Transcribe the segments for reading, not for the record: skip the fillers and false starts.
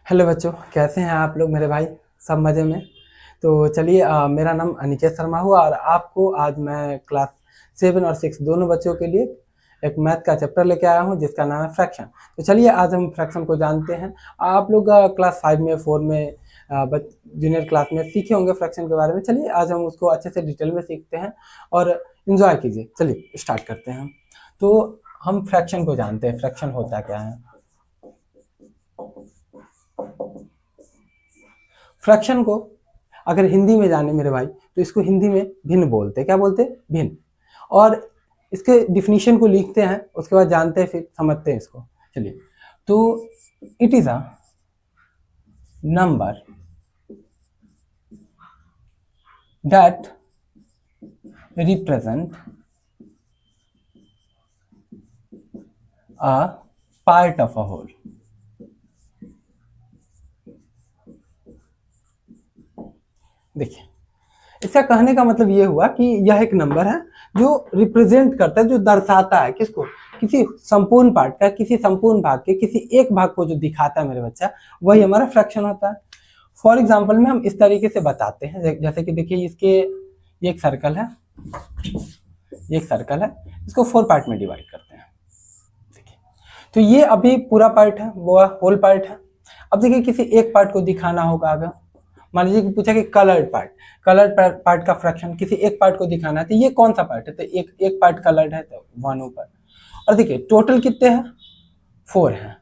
Hello बच्चों, कैसे हैं आप लोग मेरे भाई? सब मज़े में? तो चलिए, मेरा नाम अनिकेत शर्मा हुआ और आपको आज मैं क्लास 7 और 6 दोनों बच्चों के लिए एक मैथ का चैप्टर लेके आया हूं जिसका नाम है फ्रैक्शन। तो चलिए आज हम फ्रैक्शन को जानते हैं। आप लोग क्लास 5 में 4 में जूनियर क्लास में सीखे होंगे फ्रैक्शन के बारे में। चलिए आज हम उसको अच्छे से डिटेल में सीखते हैं और इन्जॉय कीजिए। चलिए स्टार्ट करते हैं। तो हम फ्रैक्शन को जानते हैं, फ्रैक्शन होता क्या है। फ्रैक्शन को अगर हिंदी में जाने मेरे भाई तो इसको हिंदी में भिन्न बोलते हैं। क्या बोलते हैं? भिन्न। और इसके डिफिनीशन को लिखते हैं, उसके बाद जानते हैं, फिर समझते हैं इसको। चलिए, तो it is a number that represent a part of a whole. देखिए, इसका कहने का मतलब ये हुआ कि यह एक नंबर है जो रिप्रेजेंट करता है, जो दर्शाता है किसको? किसी संपूर्ण पार्ट का, किसी संपूर्ण भाग के किसी एक भाग को जो दिखाता है मेरे बच्चा, वही हमारा फ्रैक्शन होता है। फॉर एग्जाम्पल में हम इस तरीके से बताते हैं, जैसे कि देखिए इसके ये एक सर्कल है, ये एक सर्कल है, इसको 4 पार्ट में डिवाइड करते हैं। देखिए, तो ये अभी पूरा पार्ट है, वो होल पार्ट है। अब देखिए किसी एक पार्ट को दिखाना होगा। अगर मान लीजिए कि पूछा कि कलर्ड पार्ट का फ्रैक्शन किसी एक पार्ट को दिखाना है, तो ये कौन सा पार्ट है? तो एक पार्ट कलर्ड है तो 1 ऊपर। और देखिए टोटल कितने हैं? 4 हैं।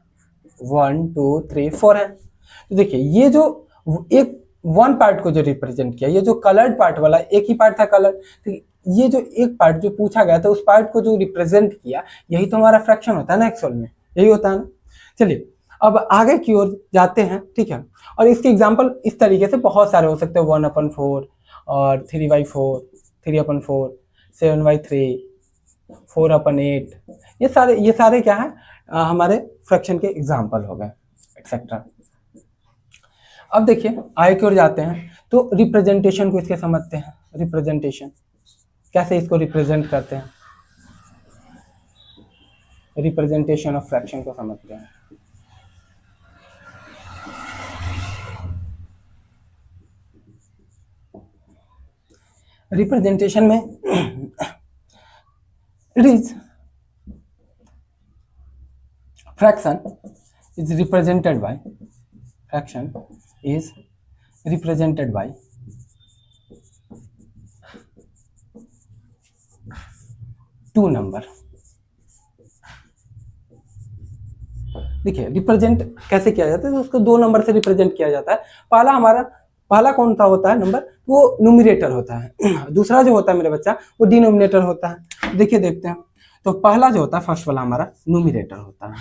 1 2 3 4 है। तो देखिए ये जो एक 1 पार्ट को जो रिप्रेजेंट किया, ये जो कलर्ड पार्ट वाला एक ही पार्ट था कलर, तो ये जो एक पार्ट जो पूछा गया था उस पार्ट को जो रिप्रेजेंट किया, यही तो हमारा फ्रैक्शन होता है ना, एक्चुअल में यही होता है ना। चलिए अब आगे की ओर जाते हैं, ठीक है। और इसके एग्जाम्पल इस तरीके से बहुत सारे हो सकते हैं, 1/4 और 3/4, 3/4, 7/3, 4/8। ये सारे क्या है? हमारे फ्रैक्शन के एग्जाम्पल हो गए, एक्सेट्रा। अब देखिए आगे की ओर जाते हैं, तो रिप्रेजेंटेशन को इसके समझते हैं। रिप्रेजेंटेशन कैसे इसको रिप्रेजेंट करते हैं, रिप्रेजेंटेशन ऑफ फ्रैक्शन को समझते हैं। रिप्रेजेंटेशन में it is fraction is represented by 2 number. देखिए रिप्रेजेंट कैसे किया जाता है, तो उसको 2 नंबर से रिप्रेजेंट किया जाता है। पहला कौन सा होता है नंबर? वो न्यूमरेटर होता है। दूसरा जो होता है मेरे बच्चा वो डिनोमिनेटर होता है। देखिए देखते हैं, तो पहला जो होता है फर्स्ट वाला हमारा न्यूमरेटर होता है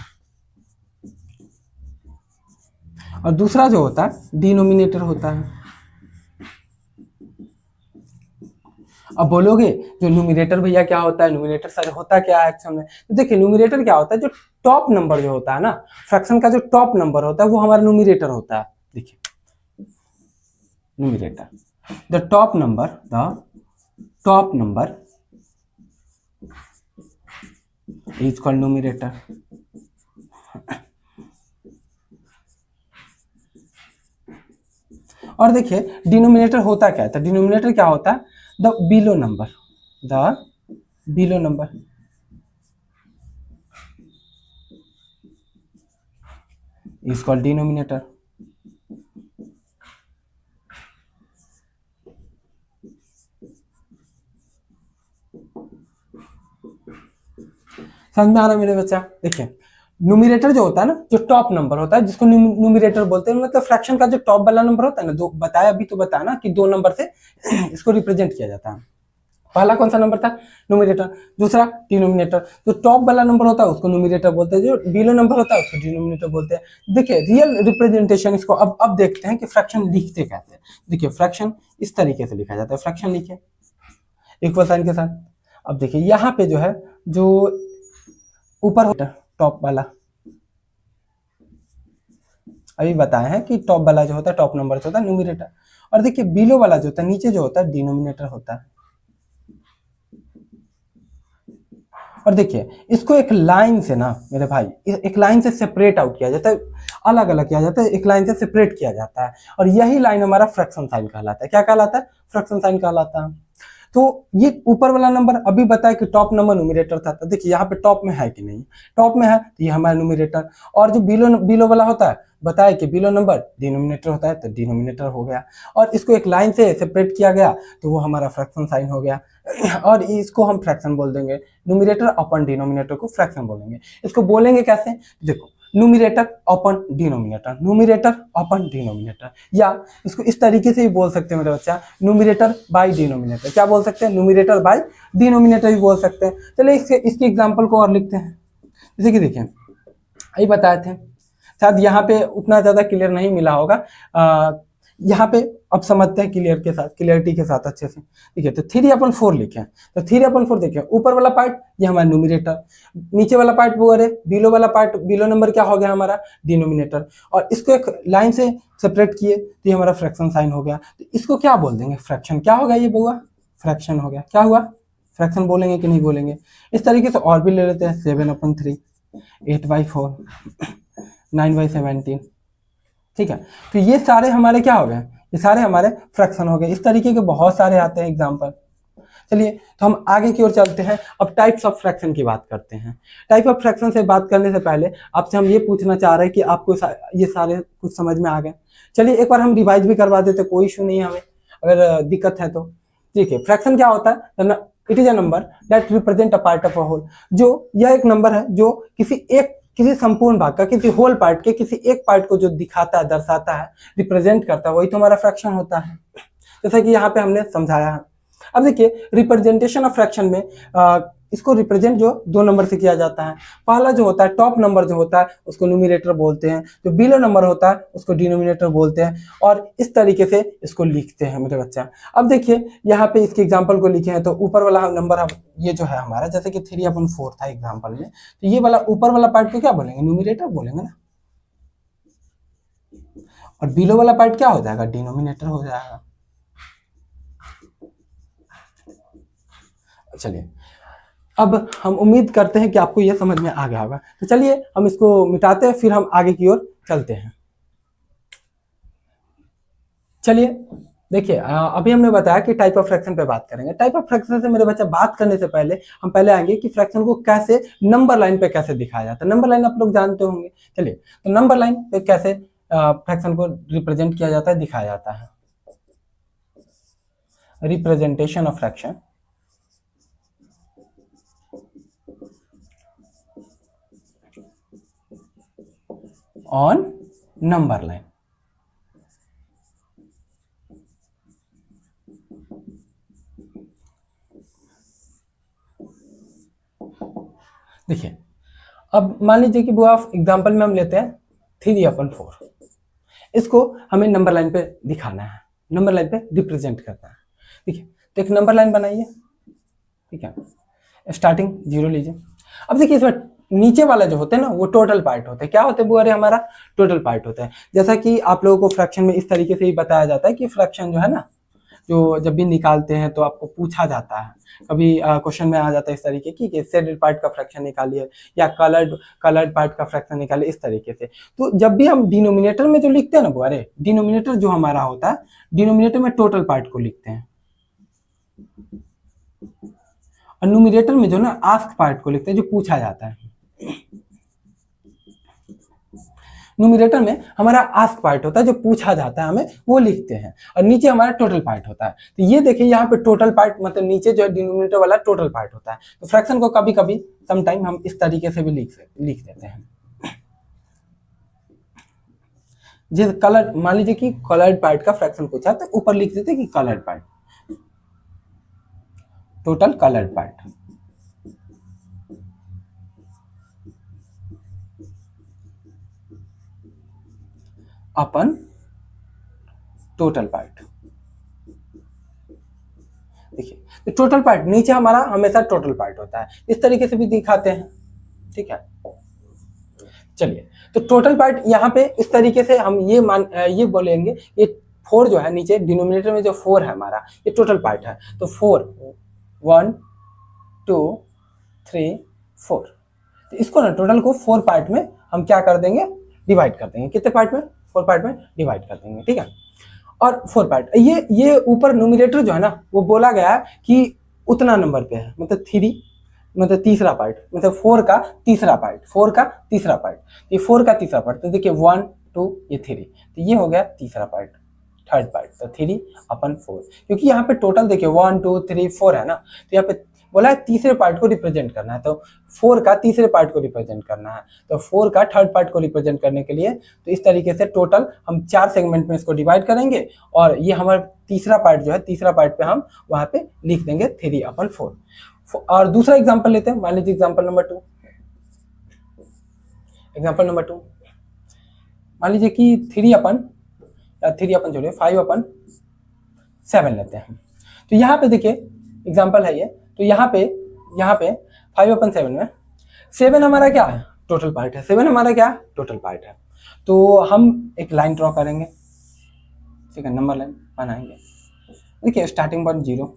और दूसरा जो होता है डिनोमिनेटर होता है। अब बोलोगे जो न्यूमरेटर भैया क्या होता है, न्यूमरेटर सर होता क्या है एक्चुअल में? तो देखिए न्यूमरेटर क्या होता है, जो टॉप नंबर जो होता है ना, फ्रैक्शन का जो टॉप नंबर होता है वो हमारा न्यूमरेटर होता है। देखिए numerator, the top number is called numerator. और देखिए डिनोमिनेटर होता क्या है? डिनोमिनेटर क्या होता है? The below number is called denominator। समझ में आ रहा है मेरे बच्चा? देखिए न्यूमरेटर जो होता है ना, जो टॉप नंबर होता है जिसको न्यूमरेटर बोलते हैं, मतलब फ्रैक्शन का जो टॉप वाला नंबर होता है ना, जो बताया अभी तो बताया ना कि 2 नंबर से इसको रिप्रेजेंट किया जाता है। पहला कौन सा नंबर था? न्यूमरेटर। दूसरा डिनोमिनेटर। जो टॉप वाला नंबर होता है उसको न्यूमरेटर बोलते हैं, जो बिलो नंबर होता है उसको डिनोमिनेटर बोलते हैं। देखिए रियल रिप्रेजेंटेशन इसको अब देखते हैं कि फ्रैक्शन लिखते कैसे। देखिए फ्रैक्शन इस तरीके से लिखा जाता है। फ्रैक्शन लिखे इक्वल साइन के साथ। अब देखिए यहाँ पे जो है, जो ऊपर होता है टॉप वाला, अभी बताया है कि टॉप वाला जो होता है, टॉप नंबर जो होता है न्यूमरेटर, और देखिए बिलो वाला जो होता है, नीचे जो होता है डिनोमिनेटर होता है। और देखिए इसको एक लाइन से ना मेरे भाई, एक लाइन से सेपरेट आउट किया जाता है। अलग अलग किया जाता है, एक लाइन से सेपरेट किया जाता है, और यही लाइन हमारा फ्रैक्शन साइन कहलाता है। क्या कहलाता है? फ्रैक्शन साइन कहलाता है। तो ये ऊपर वाला नंबर अभी बताया कि टॉप नंबर न्यूमरेटर था, तो देखिए यहाँ पे टॉप में है कि नहीं, टॉप में है तो ये हमारा न्यूमरेटर, और जो बिलो वाला होता है बताया कि बिलो नंबर डिनोमिनेटर होता है, तो डिनोमिनेटर हो गया, और इसको एक लाइन से सेपरेट किया गया तो वो हमारा फ्रैक्शन साइन हो गया, और इसको हम फ्रैक्शन बोल देंगे, न्यूमरेटर अपन डिनोमिनेटर को फ्रैक्शन बोलेंगे। इसको बोलेंगे कैसे? देखो, न्यूमरेटर अपन डिनोमिनेटर, न्यूमरेटर अपन डिनोमिनेटर, या इसको इस तरीके से भी बोल सकते हैं मेरे बच्चा, न्यूमरेटर बाय डिनोमिनेटर। क्या बोल सकते हैं? न्यूमरेटर बाय डिनोमिनेटर भी बोल सकते हैं। चलिए इसके एग्जांपल को और लिखते हैं। जैसे कि देखिए, यही बताए थे, शायद यहाँ पे उतना ज्यादा क्लियर नहीं मिला होगा, यहाँ पे अब समझते हैं क्लियरिटी के साथ अच्छे से। ठीक है, तो 3/4 लिखे, तो 3/4 देखिए, ऊपर वाला पार्ट ये हमारा न्यूमरेटर, नीचे वाला पार्ट वो अरे बिलो वाला पार्ट, बिलो नंबर क्या हो गया हमारा? डिनोमिनेटर, और इसको एक लाइन से सेपरेट किए तो ये हमारा फ्रैक्शन साइन हो गया। तो इसको क्या बोल देंगे? फ्रैक्शन। क्या हो गया ये बुआ? फ्रैक्शन हो गया। क्या हुआ? फ्रैक्शन बोलेंगे कि नहीं बोलेंगे? इस तरीके से और भी ले लेते हैं, 7/3, 8/4, 9/17। ठीक है, तो ये सारे हमारे क्या हो गए? ये सारे हमारे फ्रैक्शन हो गए। इस तरीके के बहुत सारे आते हैं एग्जाम्पल। चलिए, तो हम आगे की ओर चलते हैं, अब टाइप्स ऑफ फ्रैक्शन की बात करते हैं। टाइप ऑफ फ्रैक्शन से बात करने से पहले आपसे हम ये पूछना चाह रहे हैं कि आपको ये सारे कुछ समझ में आ गए? चलिए एक बार हम रिवाइज भी करवा देते, कोई इशू नहीं है हमें, अगर दिक्कत है तो। ठीक है, फ्रैक्शन क्या होता है? It is a number that represent a part of a whole. जो यह एक नंबर है जो किसी संपूर्ण भाग का, किसी होल पार्ट के किसी एक पार्ट को जो दिखाता है, दर्शाता है, रिप्रेजेंट करता है, वही तो हमारा फ्रैक्शन होता है, जैसा कि यहाँ पे हमने समझाया है। अब देखिए, रिप्रेजेंटेशन ऑफ फ्रैक्शन में इसको रिप्रेजेंट जो 2 नंबर से किया जाता है। पहला जो होता है, टॉप नंबर जो होता है उसको न्यूमरेटर बोलते हैं, जो बिलो नंबर होता है उसको डिनोमिनेटर बोलते हैं, और इस तरीके से इसको लिखते हैं मेरे बच्चा। अब देखिए यहाँ पे इसके एग्जाम्पल को लिखे हैं, तो ऊपर वाला नंबर ये जो है हमारा, जैसे कि 3/4 था एग्जाम्पल में, तो ये वाला ऊपर वाला पार्ट को क्या बोलेंगे? न्यूमरेटर बोलेंगे ना, और बिलो वाला पार्ट क्या हो जाएगा? डिनोमिनेटर हो जाएगा। चलिए, अब हम उम्मीद करते हैं कि आपको यह समझ में आ गया होगा, तो चलिए हम इसको मिटाते हैं, फिर हम आगे की ओर चलते हैं। चलिए देखिए, अभी हमने बताया कि टाइप ऑफ फ्रैक्शन पे बात करेंगे। टाइप ऑफ फ्रैक्शन से मेरे बच्चा बात करने से पहले हम पहले आएंगे कि फ्रैक्शन को कैसे नंबर लाइन पे कैसे दिखाया जाता है। नंबर लाइन आप लोग जानते होंगे। चलिए, तो नंबर लाइन पे कैसे फ्रैक्शन को रिप्रेजेंट किया जाता है, दिखाया जाता है। Representation of fraction on number line. देखिए, अब मान लीजिए कि बुआ एग्जांपल में हम लेते हैं 3/4, इसको हमें नंबर लाइन पे दिखाना है, नंबर लाइन पे रिप्रेजेंट करना है। ठीक है, तो एक नंबर लाइन बनाइए। ठीक है, स्टार्टिंग 0 लीजिए। अब देखिए, इसमें नीचे वाला जो होते हैं ना, वो टोटल पार्ट होते हैं। क्या होते हैं बुआ? हमारा टोटल पार्ट होता है। जैसा कि आप लोगों को फ्रैक्शन में इस तरीके से ही बताया जाता है कि फ्रैक्शन जो है ना, जो जब भी निकालते हैं तो आपको पूछा जाता है, कभी क्वेश्चन में आ जाता है इस तरीके की शेडेड पार्ट का फ्रैक्शन निकालिए, या कलर्ड पार्ट का फ्रैक्शन निकालिए, इस तरीके से। तो जब भी हम डिनोमिनेटर में जो लिखते हैं ना बुआ, डिनोमिनेटर जो हमारा होता है, डिनोमिनेटर में टोटल पार्ट को लिखते हैं, और न्यूमरेटर में जो ना आस्क पार्ट को लिखते हैं, जो पूछा जाता है। न्यूमरेटर में हमारा आस्क पार्ट होता है, जो पूछा जाता है हमें, वो लिखते हैं, और नीचे हमारा टोटल पार्ट होता है। तो ये देखिए, यहाँ पे टोटल पार्ट मतलब नीचे जो है डिनोमिनेटर वाला टोटल पार्ट होता है। तो फ्रैक्शन को कभी कभी समटाइम हम इस तरीके से भी लिख देते हैं। जिस कलर, मान लीजिए कि कलर्ड पार्ट का फ्रैक्शन पूछा तो ऊपर लिख देते हैं कि coloured part, total coloured part अपन टोटल पार्ट। देखिए, तो टोटल पार्ट नीचे हमारा हमेशा टोटल पार्ट होता है, इस तरीके से भी दिखाते हैं। ठीक है, चलिए, तो टोटल पार्ट यहाँ पे इस तरीके से हम ये बोलेंगे, ये 4 जो है नीचे डिनोमिनेटर में जो 4 है हमारा, ये टोटल पार्ट है। तो 4, 1 2 3 4, तो इसको ना टोटल को 4 पार्ट में हम क्या कर देंगे, डिवाइड कर देंगे। कितने पार्ट में? 4 पार्ट में डिवाइड कर देंगे, ठीक है। और 4 पार्ट, ये ऊपर न्यूमिनेटर जो है ना वो बोला गया है कि उतना नंबर पे है, मतलब 3, मतलब तीसरा पार्ट, मतलब 4 का तीसरा पार्ट, 4 का तीसरा पार्ट, ये 4 का तीसरा पार्ट, तो देखिए 1 2 ये 3, तो ये हो गया तीसरा पार्ट, थर्ड पार्ट, तो 3/4, क्योंकि यहाँ पे टोटल देखिए 1 2 3 4 है ना, तो यहाँ पे बोला है तीसरे पार्ट को रिप्रेजेंट करना है, तो 4 का तीसरे पार्ट को रिप्रेजेंट करना है, तो 4 का थर्ड पार्ट को रिप्रेजेंट करने के लिए तो इस तरीके से टोटल हम 4 सेगमेंट में इसको डिवाइड करेंगे, और ये हमारा तीसरा पार्ट जो है, तीसरा पार्ट पे हम वहाँ पे लिख देंगे 3/4। और दूसरा एग्जाम्पल लेते हैं, मान लीजिए एग्जाम्पल नंबर 2, एग्जाम्पल नंबर 2 मान लीजिए कि 5/7 लेते हैं। तो यहाँ पे देखिए एग्जाम्पल है ये, तो यहाँ पे 5/7 में 7 हमारा क्या है? टोटल पार्ट है। 7 हमारा क्या है? टोटल पार्ट है। तो हम एक लाइन ड्रॉ करेंगे, ठीक है, नंबर लाइन बनाएंगे। देखिए स्टार्टिंग पॉइंट 0,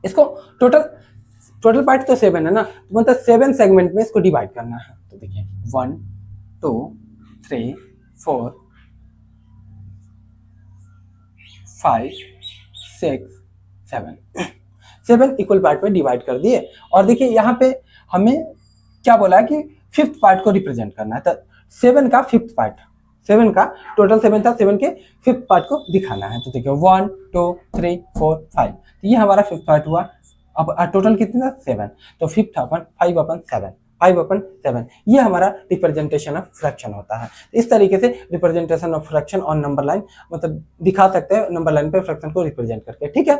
इसको टोटल पार्ट तो 7 है ना, तो मतलब 7 सेगमेंट में इसको डिवाइड करना है। तो देखिए 1 2 3 4 5 6 7 इक्वल पार्ट में डिवाइड कर दिए। और देखिए यहाँ पे हमें क्या बोला है कि 5th पार्ट को रिप्रेजेंट करना है, तो 7 का 5th पार्ट, 7 का टोटल 7 था, 7 के 5th पार्ट को दिखाना है। तो देखिए 1 2 3 4 5, तो ये हमारा 5th पार्ट हुआ। अब टोटल कितना? 7, तो 5/7 ये हमारा रिप्रेजेंटेशन ऑफ फ्रैक्शन होता है। इस तरीके से representation of fraction on number line मतलब दिखा सकते हैं नंबर लाइन पे फ्रैक्शन को रिप्रेजेंट करके, ठीक है।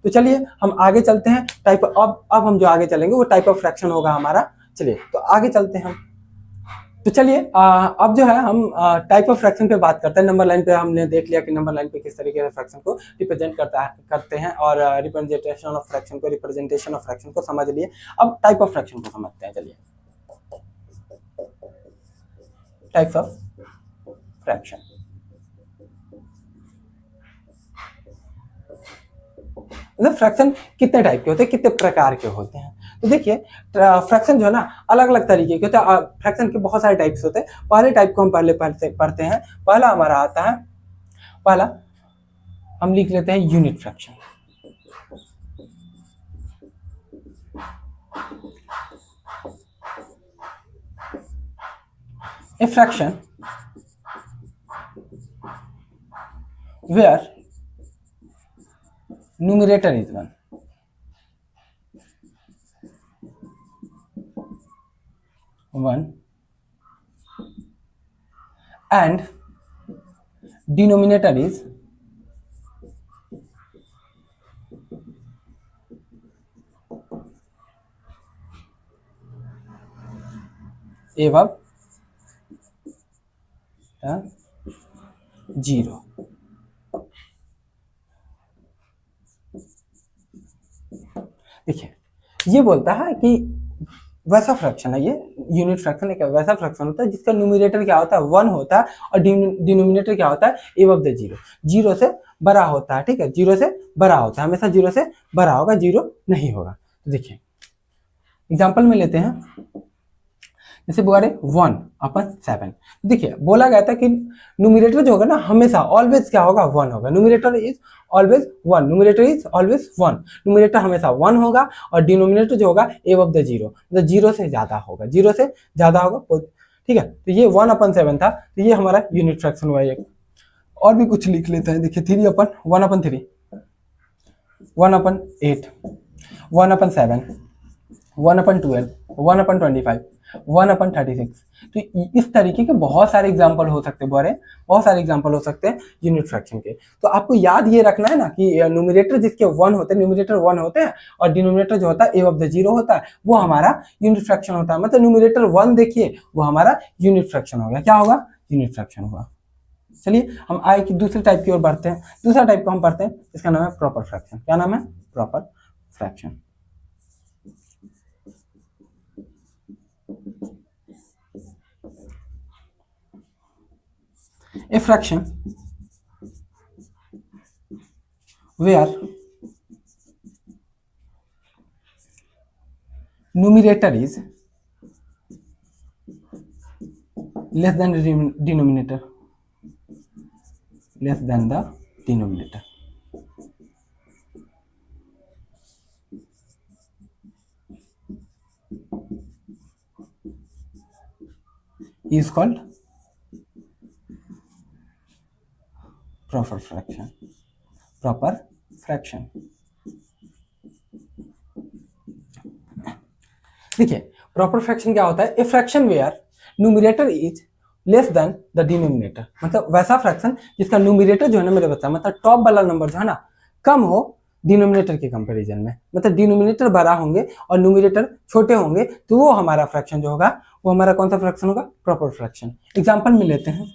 तो चलिए हम आगे चलते हैं, टाइप अब हम जो आगे चलेंगे वो टाइप ऑफ फ्रैक्शन होगा हमारा। चलिए तो आगे चलते हैं हम। तो चलिए अब जो है हम टाइप ऑफ फ्रैक्शन पे बात करते हैं। नंबर लाइन पे हमने देख लिया कि नंबर लाइन पे किस तरीके से फ्रैक्शन को रिप्रेजेंट करते हैं, और रिप्रेजेंटेशन ऑफ फ्रैक्शन को समझ लिए। अब टाइप ऑफ फ्रैक्शन को समझते हैं। चलिए टाइप्स ऑफ फ्रैक्शन, मतलब फ्रैक्शन कितने टाइप के होते हैं, कितने प्रकार के होते हैं। तो देखिए फ्रैक्शन जो है ना अलग अलग तरीके के होते हैं। फ्रैक्शन के बहुत सारे टाइप्स होते हैं। पहले टाइप को हम पहले पढ़ते हैं। पहला हमारा आता है, पहला हम लिख लेते हैं unit fraction. A fraction where numerator is 1 and denominator is above 0। देखिए ये बोलता है कि वैसा फ्रैक्शन है, ये यूनिट फ्रैक्शन एक वैसा फ्रैक्शन होता है जिसका न्यूमरेटर क्या होता है? 1 होता है, और डिनोमिनेटर क्या होता है? above the 0, 0 से बड़ा होता है, ठीक है, 0 से बड़ा होता है, हमेशा 0 से बड़ा होगा, 0 नहीं होगा। तो देखिए एग्जाम्पल में लेते हैं, जैसे बोला 1/7। देखिए बोला गया था कि न्यूमरेटर जो होगा ना हमेशा ऑलवेज क्या होगा? 1 होगा। Numerator is always 1, numerator is always 1, numerator हमेशा 1 होगा, और डिनोमिनेटर जो होगा above the 0, मतलब 0 से ज्यादा होगा, 0 से ज्यादा होगा, ठीक है। तो ये 1/7 था, तो ये हमारा यूनिट फ्रैक्शन हुआ। एक और भी कुछ लिख लेते हैं। देखिए 3/1/3, 1/8, 1/7, 1/12, 1/25, 1/36। तो इस तरीके के बहुत सारे एग्जांपल हो सकते हैं, बहुत सारे एग्जांपल हो सकते हैं यूनिट फ्रैक्शन के। तो आपको याद ये रखना है ना कि न्यूमरेटर जिसके 1 होते हैं, न्यूमरेटर 1 होते हैं, और डिनोमिनेटर जो होता है above the 0 होता है, वो हमारा यूनिट फ्रैक्शन होता है। मतलब न्यूमरेटर 1 देखिए वो हमारा यूनिट फ्रैक्शन हो गया। क्या होगा? यूनिट फ्रैक्शन हुआ। चलिए हम आए कि दूसरे टाइप की ओर बढ़ते हैं। दूसरा टाइप को हम पढ़ते हैं, इसका नाम है प्रॉपर फ्रैक्शन। क्या नाम है? Proper fraction. A fraction where numerator is less than denominator, less than the denominator is called proper fraction, proper fraction। देखिए प्रॉपर फ्रैक्शन क्या होता है, a fraction where numerator is less than the denominator, मतलब वैसा fraction जिसका numerator जो है ना मेरे बच्चा, मतलब टॉप वाला नंबर जो है ना कम हो डिनोमिनेटर के कंपैरिजन में, मतलब डिनोमिनेटर बड़ा होंगे और न्यूमरेटर छोटे होंगे, तो वो हमारा फ्रैक्शन जो होगा वो हमारा कौन सा फ्रैक्शन होगा, प्रॉपर फ्रैक्शन। एग्जांपल में लेते हैं,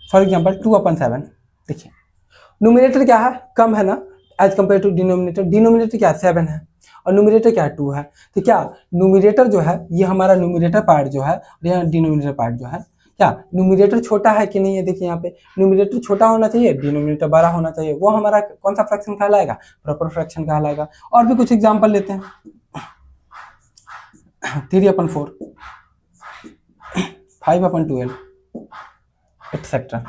फॉर एग्जांपल 2/7। देखिए न्यूमरेटर क्या है, कम है ना as compare to denominator, denominator क्या है 7 है और न्यूमरेटर क्या है 2 है, तो क्या न्यूमरेटर जो है ये हमारा न्यूमरेटर पार्ट जो है और यहाँ डिनोमिनेटर पार्ट जो है, क्या न्यूमरेटर छोटा है कि नहीं है, देखिए यहाँ पे न्यूमरेटर छोटा होना चाहिए, डिनोमिनेटर बड़ा होना चाहिए, वो हमारा कौन सा फ्रैक्शन कहलाएगा, प्रॉपर फ्रैक्शन कहलाएगा। और भी कुछ एग्जांपल लेते हैं, 3/4, 5/12 एक्सेट्रा,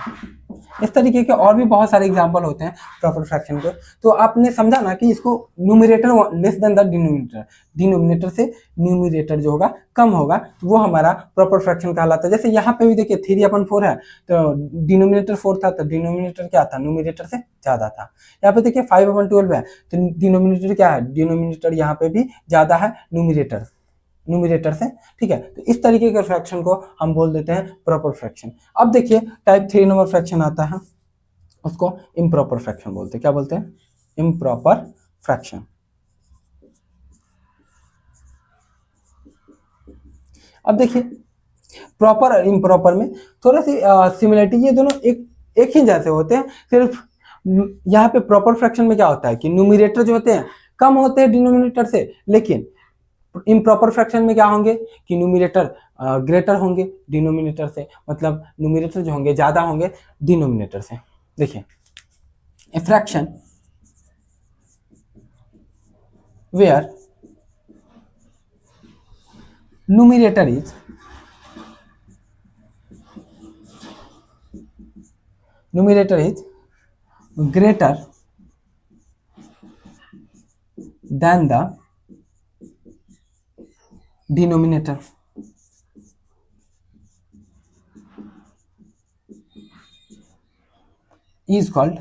इस तरीके के और भी बहुत सारे एग्जांपल होते हैं प्रॉपर फ्रैक्शन के। तो आपने समझा ना कि इसको numerator less than the denominator, denominator से न्यूमरेटर जो होगा कम होगा तो वो हमारा प्रॉपर फ्रैक्शन कहलाता है। जैसे यहाँ पे भी देखिए 3/4 है तो डिनोमिनेटर 4 था तो डिनोमिनेटर क्या था, न्यूमरेटर से ज्यादा था। यहाँ पे देखिए 5/12 है तो डिनोमिनेटर क्या है, डिनोमिनेटर यहाँ पे भी ज्यादा है न्यूमरेटर से, ठीक है। तो इस तरीके के फ्रैक्शन को हम बोल देते हैं प्रॉपर फ्रैक्शन। अब देखिए टाइप 3 नंबर फ्रैक्शन आता है, उसको इम्प्रॉपर फ्रैक्शन बोलते हैं। क्या बोलते हैं, इम्प्रॉपर फ्रैक्शन। अब देखिए प्रॉपर और इम्प्रॉपर में थोड़ा सी सिमिलरिटी, ये दोनों एक ही जैसे होते हैं, सिर्फ यहाँ पे प्रॉपर फ्रैक्शन में क्या होता है कि न्यूमरेटर जो होते हैं कम होते हैं डिनोमिनेटर से, लेकिन इम्प्रॉपर फ्रैक्शन में क्या होंगे कि न्यूमरेटर ग्रेटर होंगे डिनोमिनेटर से, मतलब न्यूमरेटर जो होंगे ज्यादा होंगे डिनोमिनेटर से। देखिए a fraction where numerator is greater than the denominator is called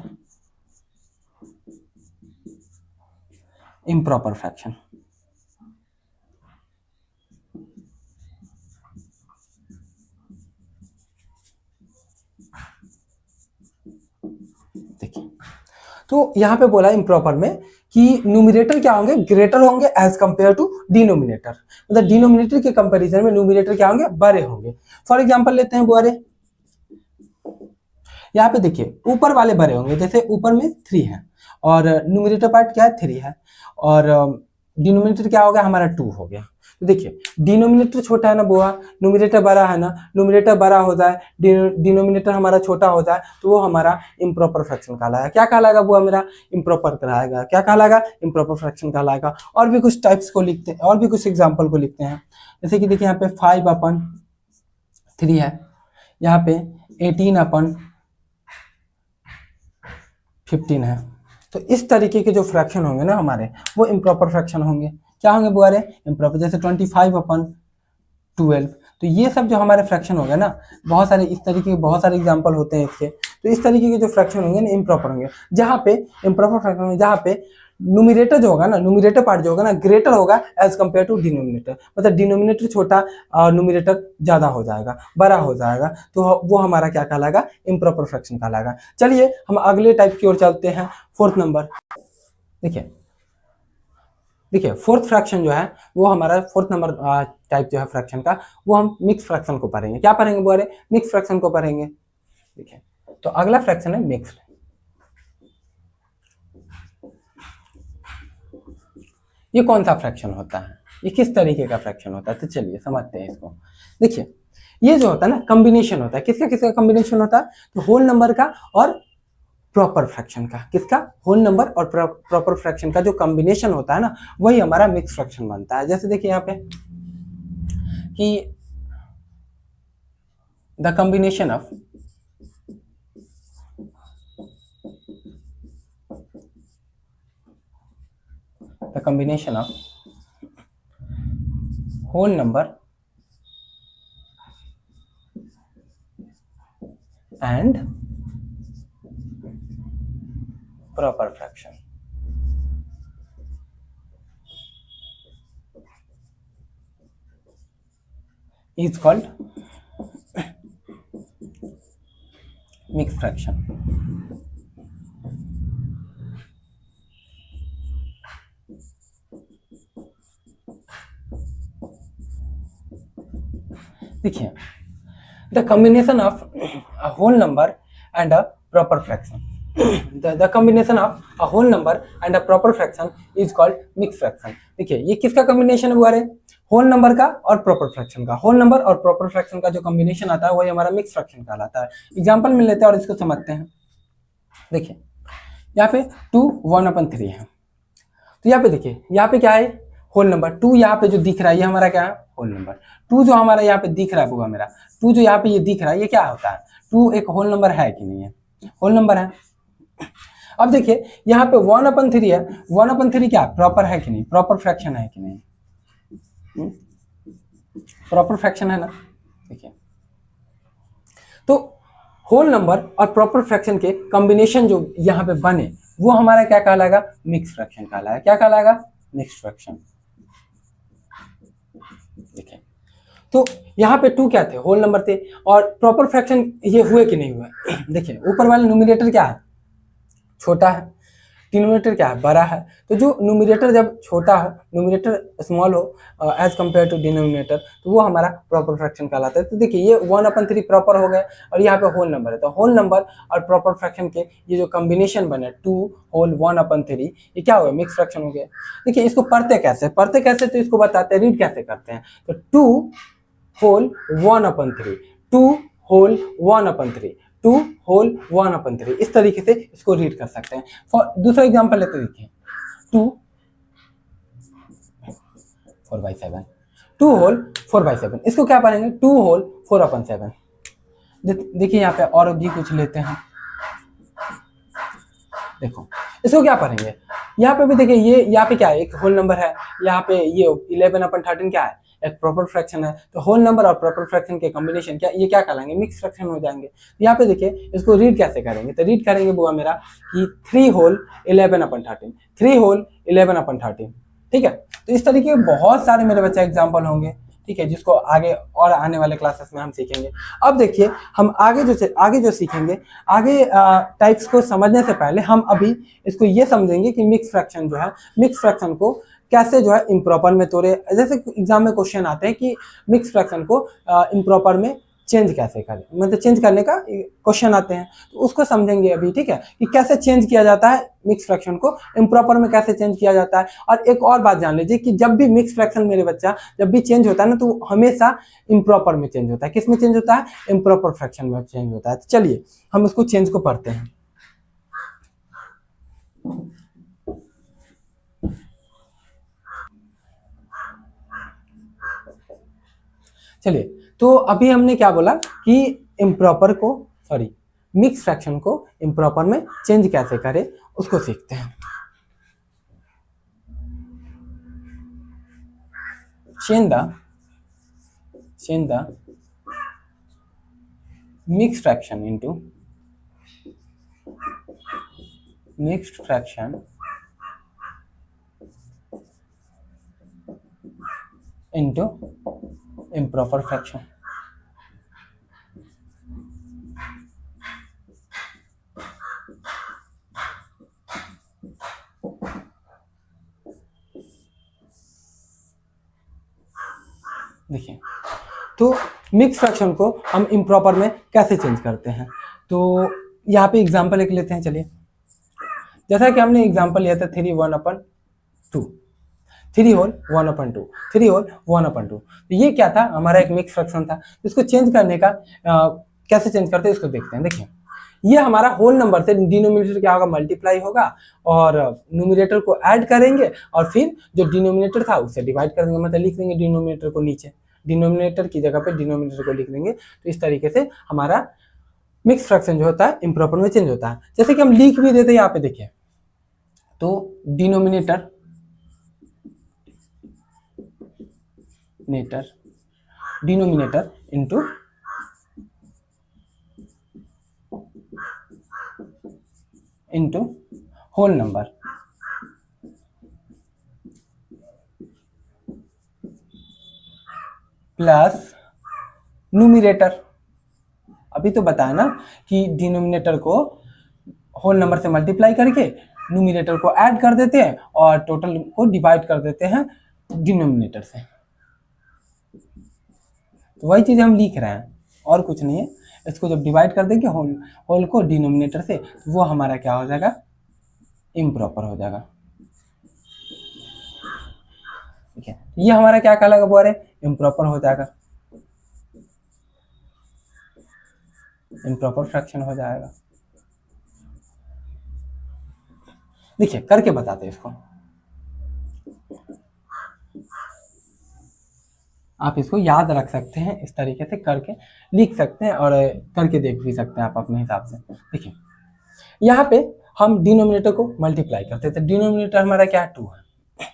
improper fraction। देखिए तो यहाँ पे बोला इम्प्रॉपर में कि न्यूमरेटर क्या होंगे, ग्रेटर होंगे एज कंपेयर टू डिनोमिनेटर, मतलब डिनोमिनेटर के कंपैरिजन में न्यूमरेटर क्या होंगे, बड़े होंगे। फॉर एग्जांपल लेते हैं बुआरे, यहाँ पे देखिए ऊपर वाले बड़े होंगे, जैसे ऊपर में 3 है और न्यूमरेटर पार्ट क्या है 3 है और डिनोमिनेटर क्या हो गया हमारा 2 हो गया। तो देखिए डिनोमिनेटर छोटा है ना बुआ, न्यूमरेटर बड़ा है ना, न्यूमरेटर बड़ा हो जाए डिनोमिनेटर हमारा छोटा हो जाए तो वो हमारा इम्प्रॉपर फ्रैक्शन कहलाएगा। क्या कहलाएगा बुआ मेरा, इम्प्रॉपर कहलाएगा। क्या कहलाएगा, इम्प्रॉपर फ्रैक्शन कहलाएगा। और भी कुछ टाइप्स को लिखते हैं, और भी कुछ एग्जाम्पल को लिखते हैं, जैसे कि देखिए यहाँ पे 5/3 है, यहाँ पे 18/15 है। तो इस तरीके के जो फ्रैक्शन होंगे ना हमारे वो इम्प्रॉपर फ्रैक्शन होंगे। क्या होंगे बुआरे, इम्प्रॉपर। जैसे 25/12, तो ये सब जो हमारे फ्रैक्शन हो गए ना, बहुत सारे इस तरीके के बहुत सारे एग्जांपल होते हैं इसके। तो इस तरीके के जो फ्रैक्शन होंगे ना इम्प्रॉपर होंगे, जहाँ पे इम्प्रॉपर फ्रैक्शन होंगे जहाँ पे न्यूमरेटर जो होगा ना, न्यूमरेटर पार्ट जो होगा ना ग्रेटर होगा एज कंपेयर टू डिनोमिनेटर, मतलब डिनोमिनेटर छोटा और न्यूमरेटर ज्यादा हो जाएगा, बड़ा हो जाएगा, तो वो हमारा क्या कहलाएगा, इम्प्रॉपर फ्रैक्शन कहलाएगा। चलिए हम अगले टाइप की ओर चलते हैं, 4th नंबर। देखिए 4th फ्रैक्शन जो है वो हमारा 4th नंबर टाइप जो है फ्रैक्शन का, वो हम मिक्स फ्रैक्शन को पढ़ेंगे। क्या पढ़ेंगे बोले, मिक्स फ्रैक्शन को पढ़ेंगे। देखिए तो अगला फ्रैक्शन है मिक्स। ये कौन सा फ्रैक्शन होता है, ये किस तरीके का फ्रैक्शन होता है, तो चलिए समझते हैं इसको। देखिए ये जो होता है ना कॉम्बिनेशन होता है, किसका किसका कॉम्बिनेशन होता है, तो होल नंबर का और प्रॉपर फ्रैक्शन का। किसका, होल नंबर और प्रॉपर फ्रैक्शन का जो कॉम्बिनेशन होता है ना, वही हमारा मिक्स फ्रैक्शन बनता है। जैसे देखिए यहाँ पे कि the combination of whole number and proper fraction is called mixed fraction. देखिए, the combination of a whole number and a proper fraction the combination of a whole number and a proper fraction is called mixed fraction. देखिए, ये किसका combination हुआ रे? Whole number का और proper fraction का। Whole number और proper fraction का जो कॉम्बिनेशन आता है वही हमारा मिक्स फ्रैक्शन कहलाता है। एग्जांपल मिल लेते हैं और इसको समझते हैं। देखिए, यहाँ पे 2 1/3 है, तो यहाँ पे देखिए, यहाँ पे क्या है? Whole number. 2 यहाँ पे जो दिख रहा है ये हमारा क्या है? Whole number. 2 जो हमारा यहाँ पे दिख रहा है वो मेरा 2 जो यहाँ पे ये दिख रहा है ये क्या होता है? 2 एक होल नंबर है कि नहीं है? होल नंबर है। अब देखिए, यहाँ पे 1/3 है। 1/3 क्या प्रॉपर है कि नहीं? प्रॉपर फ्रैक्शन है कि नहीं? प्रॉपर फ्रैक्शन है ना। देखिए, तो होल नंबर और प्रॉपर फ्रैक्शन के कॉम्बिनेशन जो यहाँ पे बने वो हमारा क्या कहलाएगा? मिक्स फ्रैक्शन कहलाएगा। क्या कहलाएगा? Mix fraction. देखिए, तो यहाँ पे 2 क्या थे? होल नंबर थे। और प्रॉपर फ्रैक्शन ये हुए कि नहीं हुए? देखिए, ऊपर वाला न्यूमरेटर क्या है? छोटा है। डिनोमिनेटर क्या है? बड़ा है। तो जो न्यूमरेटर जब छोटा है, न्यूमरेटर स्मॉल हो एज कंपेयर टू डिनोमिनेटर, तो वो हमारा प्रॉपर फ्रैक्शन कहलाता है। तो देखिए, ये 1/3 प्रॉपर हो गए और यहाँ पे होल नंबर है। तो होल नंबर और प्रॉपर फ्रैक्शन के ये जो कॉम्बिनेशन बने 2 होल 1/3, ये क्या हो गया? मिक्स फ्रैक्शन हो गया। देखिए, इसको पढ़ते कैसे? तो इसको बताते हैं, रीड कैसे करते हैं। तो 2 होल 1/3, 2 होल 1/3, 2 होल 1/3, इस तरीके से इसको रीड कर सकते हैं। दूसरा एग्जांपल लेते देखिए, 2 4/7, 2 होल 4/7, इसको क्या पढ़ेंगे? 2 होल 4/7। देखिए, यहाँ पे और भी कुछ लेते हैं। देखो, इसको क्या पढ़ेंगे? यहाँ पे भी देखिए, ये यहाँ पे क्या है? एक होल नंबर है। यहाँ पे ये 11/13 क्या है? एक प्रॉपर फ्रैक्शन है। तो होल नंबर और प्रॉपर फ्रैक्शन के कॉम्बिनेशन क्या ये क्या कहलाएंगे? मिक्स फ्रैक्शन हो जाएंगे। तो यहाँ पे देखिए, इसको रीड कैसे करेंगे? तो रीड करेंगे बुआ मेरा कि 3 होल 11/13, 3 होल 11/13। ठीक है, तो इस तरीके के बहुत सारे मेरे बच्चे एग्जाम्पल होंगे। ठीक है, जिसको आगे और आने वाले क्लासेस में हम सीखेंगे। अब देखिए, हम आगे जो सीखेंगे, आगे टाइप्स को समझने से पहले हम अभी इसको ये समझेंगे कि मिक्स फ्रैक्शन जो है, मिक्स फ्रैक्शन को कैसे जो है इम्प्रॉपर में तोड़े। जैसे एग्जाम में क्वेश्चन आते हैं कि मिक्स फ्रैक्शन को इम्प्रॉपर में चेंज कैसे करें, मतलब चेंज करने का क्वेश्चन आते हैं, तो उसको समझेंगे अभी। ठीक है, कि कैसे चेंज किया जाता है मिक्स फ्रैक्शन को, इम्प्रॉपर में कैसे चेंज किया जाता है। और एक और बात जान लीजिए कि जब भी मिक्स फ्रैक्शन मेरे बच्चा जब भी चेंज होता है ना, तो हमेशा इम्प्रॉपर में चेंज होता है। किस में चेंज होता है? इम्प्रॉपर फ्रैक्शन में चेंज होता है। तो चलिए हम उसको चेंज को पढ़ते हैं। चलिए, तो अभी हमने क्या बोला कि मिक्स फ्रैक्शन को इम्प्रॉपर में चेंज कैसे करें, उसको सीखते हैं। Change the mix fraction into mixed fraction into improper fraction। देखिए, तो मिक्स फ्रैक्शन को हम इम्प्रॉपर में कैसे चेंज करते हैं, तो यहाँ पे एग्जांपल एक लेते हैं। चलिए, जैसा कि हमने एग्जांपल लिया था 3 1/2, 3 होल 1/2, 3 होल 1/2। तो ये क्या था? हमारा एक मिक्स फ्रैक्शन था। इसको चेंज करने का कैसे चेंज करते हैं इसको देखते हैं। देखिए, ये हमारा होल नंबर से डिनोमिनेटर क्या होगा? मल्टीप्लाई होगा, और न्यूमरेटर को ऐड करेंगे और फिर जो डिनोमिनेटर था उससे डिवाइड कर देंगे, मतलब लिख देंगे डिनोमिनेटर को नीचे। डिनोमिनेटर की जगह पे डिनोमिनेटर को लिख देंगे। तो इस तरीके से हमारा मिक्स फ्रैक्शन जो होता है इम्प्रॉपर में चेंज होता है। जैसे कि हम लिख भी देते हैं यहाँ पे देखिए, तो denominator denominator into whole number plus numerator. अभी तो बताया ना कि डिनोमिनेटर को होल नंबर से मल्टीप्लाई करके न्यूमिरेटर को ऐड कर देते हैं और टोटल को डिवाइड कर देते हैं डिनोमिनेटर से। तो वही चीज हम लिख रहे हैं और कुछ नहीं है। इसको जब डिवाइड कर देंगे होल को डिनोमिनेटर से, तो वो हमारा क्या हो जाएगा, इम्प्रॉपर हो जाएगा। ठीक है, ये हमारा क्या कहलाएगा बोले, इम्प्रॉपर हो जाएगा, इम्प्रॉपर फ्रैक्शन हो जाएगा। देखिए करके बताते हैं इसको। आप इसको याद रख सकते हैं, इस तरीके से करके लिख सकते हैं और करके देख भी सकते हैं आप अपने हिसाब से। देखिए यहाँ पे हम डिनोमिनेटर को मल्टीप्लाई करते थे, डिनोमिनेटर हमारा क्या है 2 है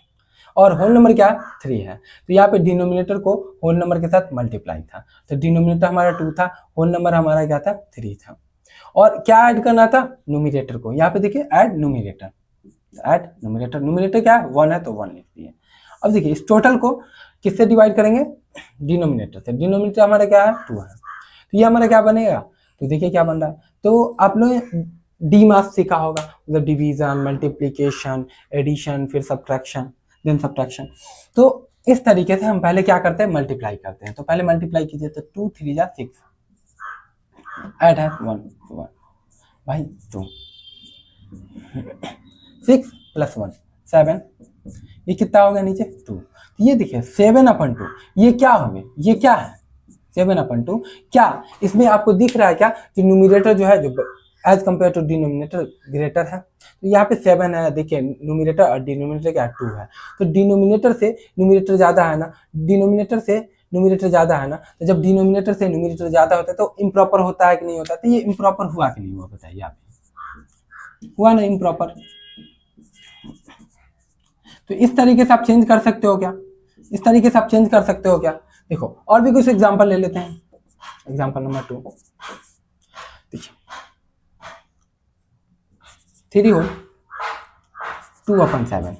और होल नंबर क्या है 3 है। तो यहाँ पे डिनोमिनेटर को होल नंबर के साथ मल्टीप्लाई था, तो डिनोमिनेटर हमारा 2 था, होल नंबर हमारा क्या था 3 था। और क्या ऐड करना था, न्यूमिरेटर को। यहाँ पे देखिए add numerator, add numerator, numerator क्या है 1 है तो 1 लिख दिए। अब देखिए इस टोटल को किससे डिवाइड करेंगे, डिनोमिनेटर से। डिनोमिनेटर हमारा क्या है 2 है, तो ये हमारा क्या बनेगा, तो देखिए क्या बन रहा है। तो आप लोग डी मास सीखा होगा, मतलब डिवीजन, मल्टीप्लीकेशन, एडिशन, फिर सब्ट्रैक्शन, देन सब्ट्रैक्शन। तो इस तरीके से हम पहले क्या करते हैं, मल्टीप्लाई करते हैं। तो पहले मल्टीप्लाई कीजिए, तो 2 3 जा 6, ऐड है 1 भाई 2, 6 + 1 7, ये कितना हो गया नीचे 2। तो ये देखिए 7/2 ये क्या हो गया, ये क्या है 7/2। क्या इसमें आपको दिख रहा है क्या कि न्यूमिरेटर जो है, जो as compare to denominator greater है। तो यहाँ पे 7 है, देखिए न्यूमिरेटर और डिनोमिनेटर क्या 2 है। तो डिनोमिनेटर से न्यूमिरेटर ज्यादा है ना, डिनोमिनेटर से न्यूमिरेटर ज्यादा है ना। तो जब डिनोमिनेटर से न्यूमिरेटर ज्यादा होता है तो इम्प्रॉपर होता है कि नहीं होता। तो ये इम्प्रॉपर हुआ कि नहीं हुआ बताइए आप, हुआ ना इम्प्रॉपर। तो इस तरीके से आप चेंज कर सकते हो क्या, इस तरीके से आप चेंज कर सकते हो क्या। देखो और भी कुछ एग्जांपल ले लेते हैं। एग्जांपल नंबर 2, देखिए 3 होल 2/7,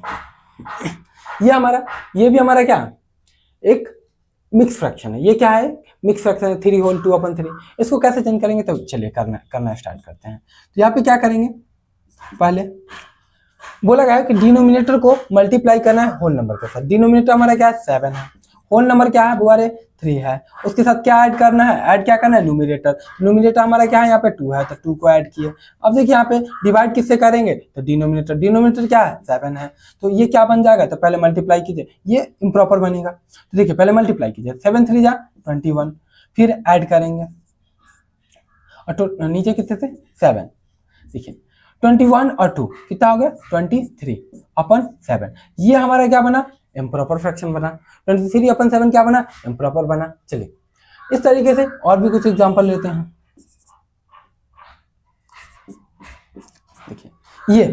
ये भी हमारा क्या एक मिक्स फ्रैक्शन है। ये क्या है, मिक्स फ्रैक्शन है, 3 होल 2/3। इसको कैसे चेंज करेंगे, तो चलिए करना स्टार्ट करते हैं। तो यहाँ पे क्या करेंगे, पहले बोला गया है कि डिनोमिनेटर को मल्टीप्लाई करना है होल नंबर के साथ। डिनोमिनेटर हमारा क्या है 7 है, होल नंबर क्या है बुआरे 3 है। उसके साथ क्या ऐड करना है, ऐड क्या करना है न्यूमिरेटर। न्यूमिरेटर हमारा क्या है यहाँ पे 2 है, तो 2 को ऐड किए। अब देखिए यहाँ पे डिवाइड किससे करेंगे, तो डिनोमिनेटर क्या है 7 है। तो ये क्या बन जाएगा, तो पहले मल्टीप्लाई कीजिए, ये इम्प्रॉपर बनेगा। तो देखिए पहले मल्टीप्लाई कीजिए, 7 3 जा 21, फिर ऐड करेंगे और नीचे कितने थे 7। देखिए 21 और 2 कितना हो गया 23/7। ये हमारा क्या बना, इम्प्रॉपर फ्रैक्शन बना। 23/7 क्या बना, इम्प्रॉपर बना। चलिए इस तरीके से और भी कुछ एग्जांपल लेते हैं। देखिए ये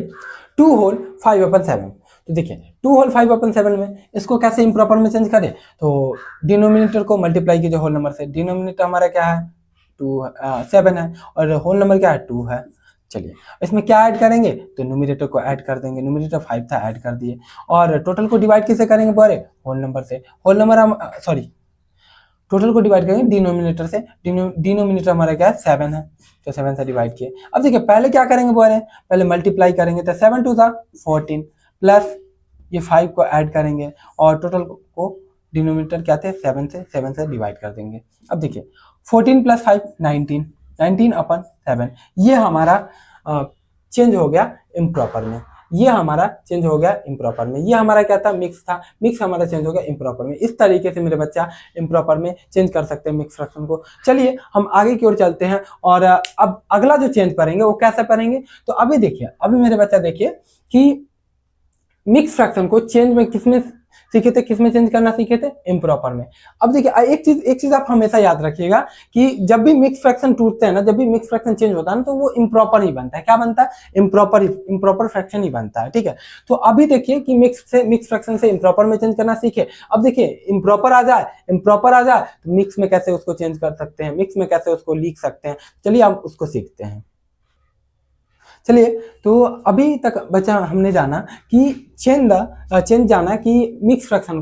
2 होल 5/7। तो देखिए 2 होल 5/7 में इसको कैसे इम्प्रॉपर में चेंज करें, तो डिनोमिनेटर को मल्टीप्लाई कीजिए होल नंबर से। डिनोमिनेटर हमारा क्या है 7 है और होल नंबर क्या है 2 है। चलिए इसमें क्या ऐड करेंगे, तो न्यूमिरेटर को ऐड कर देंगे। न्यूमिरेटर 5 था, ऐड कर दिए। और टोटल को डिवाइड किससे करेंगे बोले, होल नंबर से। होल नंबर हम टोटल को डिवाइड करेंगे डिनोमिनेटर से। डिनोमिनेटर हमारा क्या है 7 है, तो 7 से डिवाइड किए। अब देखिए पहले क्या करेंगे बोले, पहले मल्टीप्लाई करेंगे, तो 7 2 14 प्लस ये 5 को ऐड करेंगे और टोटल को डिनोमिनेटर क्या थे 7 से डिवाइड कर देंगे। अब देखिए 14 + 5 19/7। ये हमारा चेंज हो गया इम्प्रॉपर में, ये हमारा चेंज हो गया इम्प्रॉपर में। ये हमारा क्या था, मिक्स था, मिक्स हमारा चेंज हो गया इम्प्रॉपर में। इस तरीके से मेरे बच्चा इम्प्रॉपर में चेंज कर सकते हैं मिक्स फ्रैक्शन को। चलिए हम आगे की ओर चलते हैं और अब अगला जो चेंज करेंगे वो कैसे करेंगे, तो अभी देखिए, अभी मेरे बच्चा देखिए कि मिक्स फ्रैक्शन को चेंज में किसमें सीखे थे, किस में चेंज करना सीखे थे, इम्प्रॉपर में। अब देखिए एक चीज आप हमेशा याद रखिएगा कि जब भी मिक्स फ्रैक्शन टूटते हैं ना, जब भी मिक्स फ्रैक्शन चेंज होता है ना, तो वो इम्प्रॉपर ही बनता है। क्या बनता है, इम्प्रॉपर फ्रैक्शन ही बनता है, ठीक है। तो अभी देखिए कि मिक्स फ्रैक्शन से इम्प्रॉपर में चेंज करना सीखे। अब देखिए इम्प्रॉपर आ जाए तो मिक्स में कैसे उसको चेंज कर सकते हैं, मिक्स में कैसे उसको लिख सकते हैं, चलिए हम उसको सीखते हैं। चलिए, तो अभी तक बचा हमने जाना कि चेंज जाना कि मिक्स फ्रैक्शन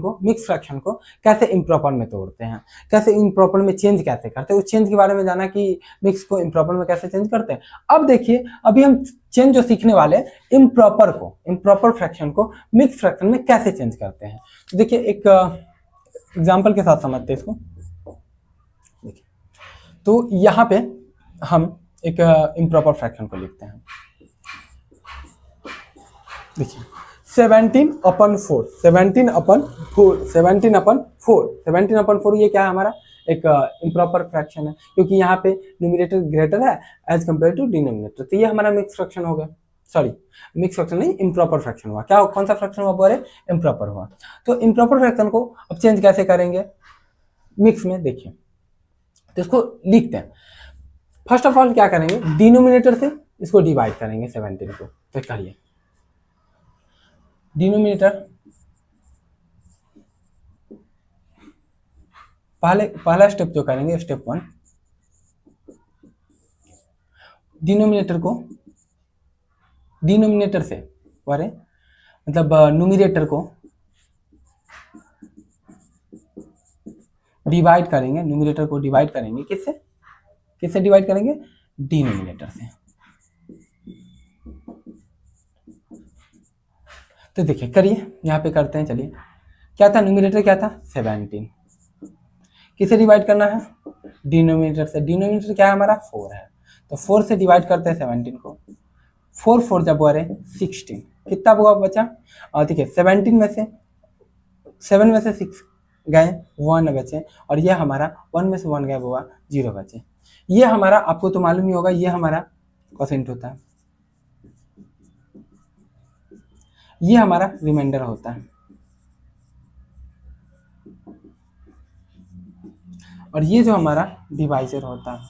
को कैसे इम्प्रॉपर में तोड़ते हैं, कैसे इम्प्रॉपर में चेंज कैसे करते हैं, उस चेंज के बारे में जाना कि मिक्स को इम्प्रॉपर में कैसे चेंज करते हैं। अब देखिए, अभी हम चेंज जो सीखने वाले हैं, इम्प्रॉपर फ्रैक्शन को मिक्स फ्रैक्शन में कैसे चेंज करते हैं। तो देखिए एक एग्जाम्पल के साथ समझते हैं इसको। देखिए, तो यहाँ पे हम एक इम्प्रॉपर फ्रैक्शन को लिखते हैं। देखिए 17/4 ये क्या है, हमारा एक इम्प्रॉपर फ्रैक्शन है, क्योंकि यहाँ पे न्यूमरेटर ग्रेटर है एज कम्पेयर टू डिनोमिनेटर, तो ये हमारा मिक्स फ्रैक्शन हो गया। सॉरी, मिक्स फ्रैक्शन नहीं, इम्प्रॉपर फ्रैक्शन हुआ। क्या, कौन सा फ्रैक्शन हुआ, बोले इम्प्रॉपर हुआ। तो इम्प्रॉपर फ्रैक्शन को अब चेंज कैसे करेंगे मिक्स में, देखिए तो इसको लिखते हैं। फर्स्ट ऑफ ऑल क्या करेंगे, डिनोमिनेटर से इसको डिवाइड करेंगे 17 को। तो करिए, डिनोमिनेटर पहला स्टेप जो करेंगे, स्टेप 1, डिनोमिनेटर से मतलब न्यूमरेटर को डिवाइड करेंगे, किससे डिवाइड करेंगे, डिनोमिनेटर से। तो देखिए करिए, यहाँ पे करते हैं। चलिए, क्या था न्यूमरेटर, क्या था 17, किसे डिवाइड करना है, डिनोमिनेटर से। डिनोमिनेटर क्या है हमारा, 4 है, तो 4 से डिवाइड करते हैं 17 को। 4 4 जब बोले 16, कितना हुआ बचा, और देखिए 17 में से 7 में से 6 गए, 1 बचे, और ये हमारा 1 में से 1 गए हुआ 0 बचे। ये हमारा, आपको तो मालूम ही होगा, ये हमारा क्वोशिएंट होता है, ये हमारा रिमाइंडर होता है, और ये जो हमारा डिवाइजर होता है,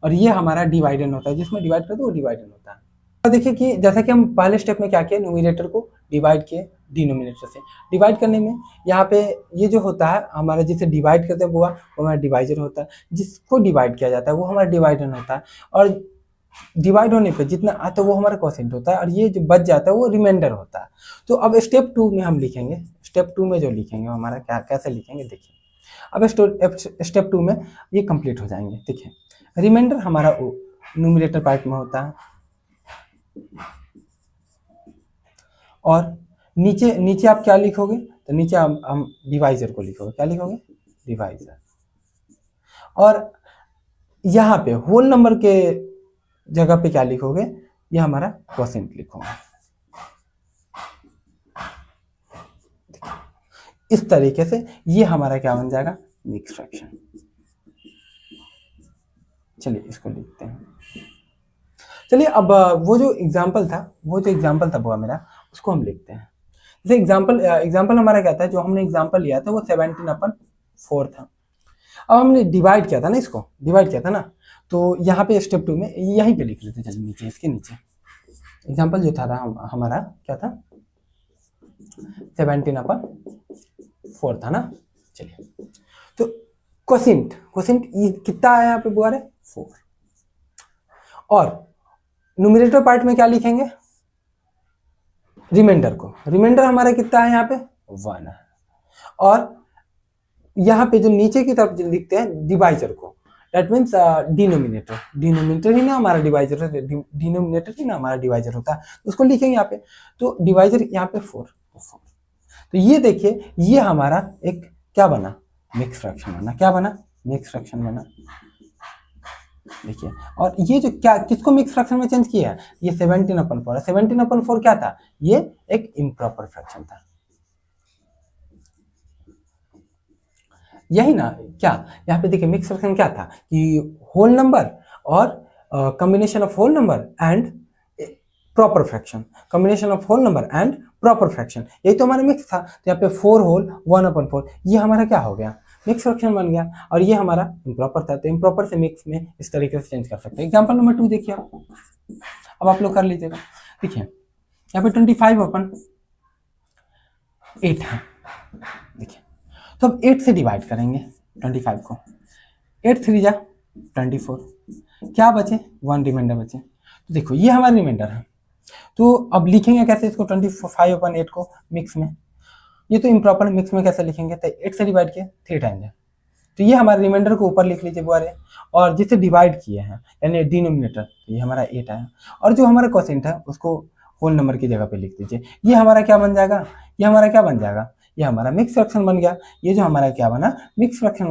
और ये हमारा डिवाइडेंड होता है, जिसमें डिवाइड करते हैं वो डिवाइडेंड होता है। तो देखिए कि जैसा कि हम पहले स्टेप में क्या किए, न्यूमरेटर को डिवाइड किए डिनोमिनेटर से। डिवाइड करने में यहाँ पे ये जो होता है हमारा, जिसे डिवाइड करते हैं वो हमारा डिवाइजर होता है, जिसको डिवाइड किया जाता है वो हमारा डिवाइडेंड होता है, और डिवाइड होने पे जितना आता है वो हमारा क्वोशिएंट होता है, और ये जो बच जाता है वो रिमाइंडर होता है। तो अब स्टेप 2 में हम लिखेंगे, स्टेप 2 में जो लिखेंगे हमारा क्या, कैसे लिखेंगे देखिए। अब स्टेप 2 में ये कंप्लीट हो जाएंगे। देखिए, रिमाइंडर हमारा न्यूमरेटर पार्ट में होता है, और नीचे आप क्या लिखोगे, तो नीचे हम डिवाइजर को लिखोगे। क्या लिखोगे, डिवाइजर। और यहाँ पे होल नंबर के जगह पे क्या लिखोगे, ये हमारा क्वोशिएंट लिखोगे। इस तरीके से ये हमारा क्या बन जाएगा, मिक्स फ्रैक्शन। चलिए इसको लिखते हैं। चलिए अब वो जो एग्जाम्पल था वो मेरा, उसको हम लिखते हैं। जैसे एग्जाम्पल हमारा क्या था, जो हमने एग्जाम्पल लिया था वो 17/4 था। अब हमने डिवाइड किया था ना, इसको डिवाइड किया था ना, तो यहाँ पे स्टेप 2 में यहीं पे लिख लेते, चलिए नीचे, इसके नीचे एग्जाम्पल जो था हमारा क्या था, 17/4 था ना। चलिए, तो क्वोशिएंट कितना है यहाँ पे बुआ रे, 4, और न्यूमरेटर पार्ट में क्या लिखेंगे, रिमाइंडर हमारा कितना है यहाँ पे, 1 है, और यहाँ पे जो नीचे की तरफ लिखते हैं डिवाइजर को, दैट मीन्स डिनोमिनेटर ही ना हमारा डिवाइजर है, डिनोमिनेटर ही ना हमारा डिवाइजर होता है, उसको लिखेंगे यहाँ पे। तो डिवाइजर यहाँ पे 4, तो ये देखिए ये हमारा एक क्या बना, मिक्स फ्रैक्शन बना। क्या बना, मिक्स फ्रैक्शन बना। देखिए, और ये जो क्या, किसको मिक्स फ्रैक्शन में चेंज किया है, ये 17/4 है। 17/4 क्या था, ये एक इम्प्रॉपर फ्रैक्शन था, यही ना। क्या यहाँ पे देखिए मिक्स फ्रैक्शन क्या था कि होल नंबर और combination of whole number and proper fraction, combination of whole number and proper fraction, यही तो हमारा मिक्स था। तो यहाँ पे 4 होल 1/4 ये हमारा क्या हो गया, मिक्स फ्रैक्शन बन गया। और ये हमारा इम्प्रॉपर था, तो इम्प्रॉपर से मिक्स में इस तरीके से चेंज कर सकते हैं। एग्जाम्पल नंबर 2 देखिए आप, अब आप लोग कर लीजिएगा। देखिए यहाँ पे 25/8 है। देखिए तो अब 8 से डिवाइड करेंगे 25 को, 8 3 जा 24, क्या बचे 1 रिमाइंडर बचे। तो देखो ये हमारा रिमाइंडर है, तो अब लिखेंगे कैसे इसको 25/8 को मिक्स में, ये तो इम्प्रॉपर मिक्स में कैसे लिखेंगे, तो 8 से डिवाइड किए 3 टाइम है, तो ये हमारे रिमाइंडर को ऊपर लिख लीजिए बुआरे, और जिसे डिवाइड किए हैं यानी डिनोमिनेटर, तो ये हमारा 8 आया, और जो हमारा क्वोशिएंट है उसको होल नंबर की जगह पे लिख दीजिए। ये हमारा क्या बन जाएगा, ये हमारा क्या बन जाएगा, ये हमारा मिक्स फ्रैक्शन बन गया। ये जो हमारा क्या बना, मिक्स फ्रैक्शन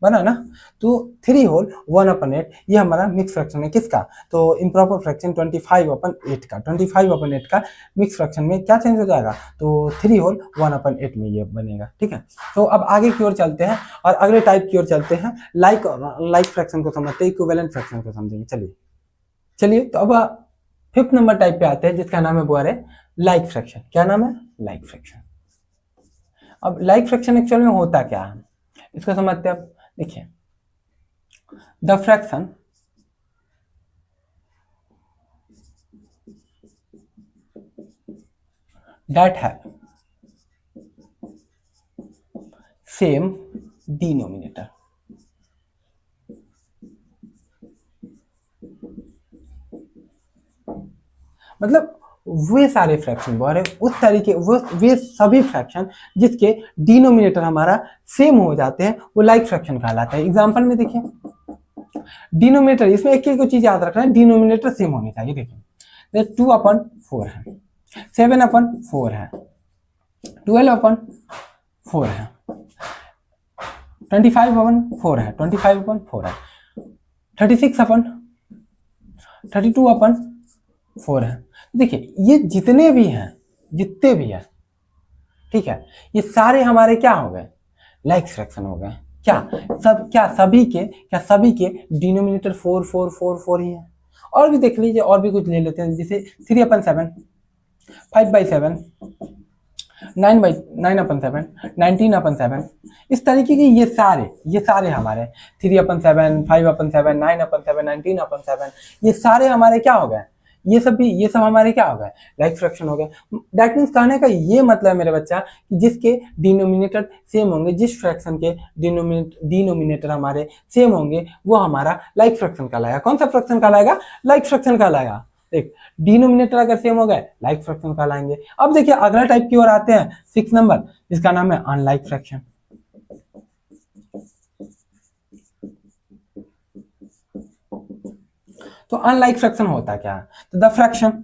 बना ना। तो 3 होल 1/8 ये हमारा मिक्स फ्रैक्शन है किसका, तो इम्प्रॉपर फ्रैक्शन 25/8 का, 25/8 का मिक्स फ्रैक्शन में क्या चेंज हो जाएगा, तो 3 होल 1/8 में ये बनेगा। ठीक है, तो अब आगे की ओर चलते हैं और अगले टाइप की ओर चलते हैं, लाइक फ्रैक्शन को समझते हैं, इक्विवेलेंट फ्रैक्शन को समझेंगे। चलिए तो अब 5th नंबर टाइप पे आते हैं जिसका नाम है बुआरे लाइक फ्रैक्शन। क्या नाम है, लाइक फ्रैक्शन। अब लाइक फ्रैक्शन एक्चुअल में होता क्या है इसको समझते हैं। अब देखिए the fraction that have same denominator, मतलब वे सारे फ्रैक्शन बोल उस तरीके वे सभी फ्रैक्शन जिसके डिनोमिनेटर हमारा सेम हो जाते हैं वो लाइक फ्रैक्शन कहलाता है। एग्जांपल में देखिए डिनोमिनेटर, इसमें एक एक चीज याद रखना है, डिनोमिनेटर सेम होनी चाहिए। देखिए 2/4 है, 7/4 है, 12/4 है, 25/4 है, 25/4 है, 32/4 है। देखिए ये जितने भी हैं, ठीक है, ये सारे हमारे क्या हो गए, लाइक फ्रैक्शन हो गए। क्या सभी के डिनोमिनेटर 4 4 4 4 ही है। और भी देख लीजिए, और भी कुछ ले लेते हैं, जैसे 3/7, 5/7, 9/7, 19/7, इस तरीके के ये सारे हमारे 3/7, 5/7, 9/7, 19/7, ये सारे हमारे क्या हो गए, ये सब हमारे क्या हो गए, लाइक फ्रैक्शन हो गए। दैट मीन्स कहने का ये मतलब मेरे बच्चा कि जिसके डिनोमिनेटर सेम होंगे, जिस फ्रैक्शन के डिनोमिनेटर हमारे सेम होंगे वो हमारा लाइक फ्रैक्शन कहलाएगा। कौन सा फ्रैक्शन कहलाएगा, लाइक फ्रैक्शन कहलाएगा। देख डिनोमिनेटर अगर सेम हो गए लाइक फ्रैक्शन कहलाएंगे। अब देखिए अगला टाइप की ओर आते हैं, 6 नंबर, जिसका नाम है अनलाइक फ्रैक्शन। तो अनलाइक फ्रैक्शन होता क्या है, तो the fraction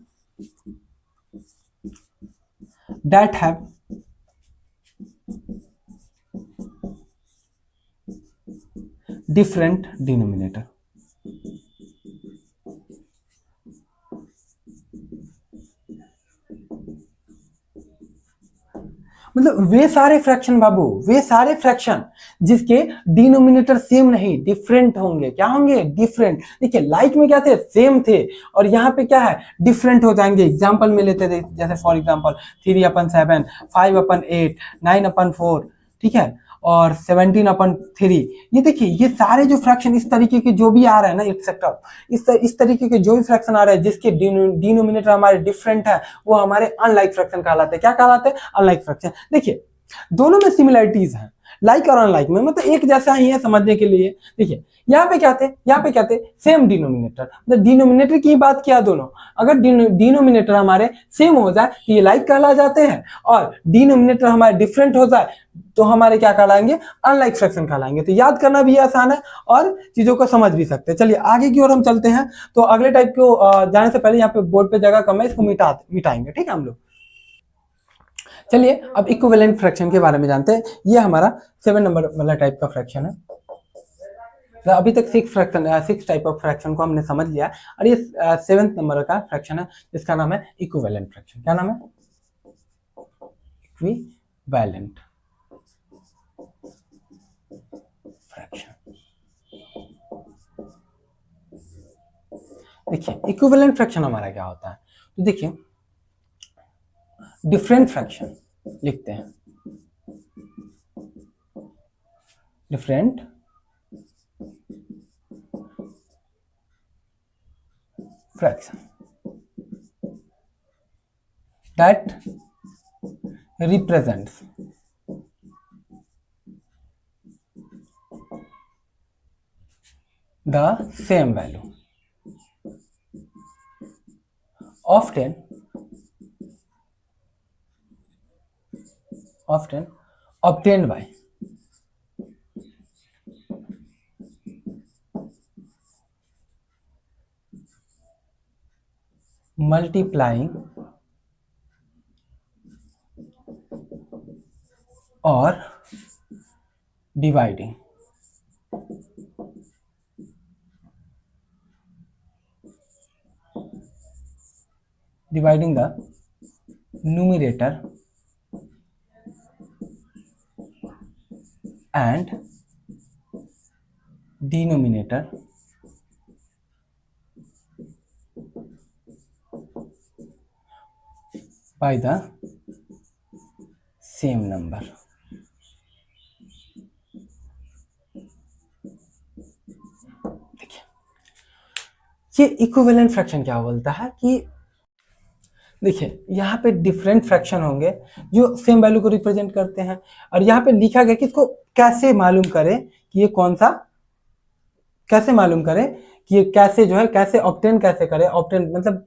that have different denominator, मतलब वे सारे फ्रैक्शन बाबू, वे सारे फ्रैक्शन जिसके डिनोमिनेटर सेम नहीं डिफरेंट होंगे। क्या होंगे, डिफरेंट। देखिए लाइक में क्या थे, सेम थे, और यहाँ पे क्या है, डिफरेंट हो जाएंगे। एग्जांपल में लेते थे, जैसे फॉर एग्जांपल 3/7, 5/8, 9/4, ठीक है, और 17/3। ये देखिए ये सारे जो फ्रैक्शन इस तरीके के जो भी आ रहे हैं ना एक्सेट्रा, इस तरीके के जो भी फ्रैक्शन आ रहे हैं जिसके डिनोमिनेटर हमारे डिफरेंट है वो हमारे अनलाइक फ्रैक्शन कहलाते हैं। क्या कहलाते हैं, अनलाइक फ्रैक्शन। देखिए दोनों में सिमिलरिटीज हैं, लाइक और अनलाइक में, मतलब एक जैसा ही है समझने के लिए। देखिए यहाँ पे क्या थे, सेम डिनोमिनेटर, मतलब डिनोमिनेटर की बात किया दोनों। अगर डिनोमिनेटर हमारे सेम हो जाए तो ये लाइक कहला जाते हैं, और डिनोमिनेटर हमारे डिफरेंट हो जाए तो हमारे क्या कहलाएंगे, अनलाइक फ्रैक्शन कहलाएंगे। तो याद करना भी आसान है और चीजों को समझ भी सकते हैं। चलिए आगे की ओर हम चलते हैं। तो अगले टाइप को जाने से पहले यहाँ पे बोर्ड पे जगह कम है, इसको मिटाएंगे, ठीक है हम लोग। चलिए अब इक्विवेलेंट फ्रैक्शन के बारे में जानते हैं। ये हमारा 7 नंबर वाला टाइप का फ्रैक्शन है। तो अभी तक 6 टाइप ऑफ फ्रैक्शन को हमने समझ लिया, और ये 7th नंबर का फ्रैक्शन है जिसका नाम है इक्विवेलेंट फ्रैक्शन। क्या नाम है, इक्विवेलेंट फ्रैक्शन। देखिए इक्विवेलेंट फ्रैक्शन हमारा क्या होता है, तो देखिए डिफरेंट फ्रैक्शन लिखते हैं, different fraction that represents the same value often obtained by multiplying or dividing the numerator and denominator by the same number। देखिए ये इक्विवेलेंट फ्रैक्शन क्या बोलता है कि देखिए यहाँ पे डिफरेंट फ्रैक्शन होंगे जो सेम वैल्यू को रिप्रेजेंट करते हैं, और यहाँ पे लिखा गया कि इसको कैसे मालूम करें कि ये कौन सा, कैसे मालूम करें कि ये कैसे जो है, कैसे ऑब्टेन कैसे करें, ऑब्टेन मतलब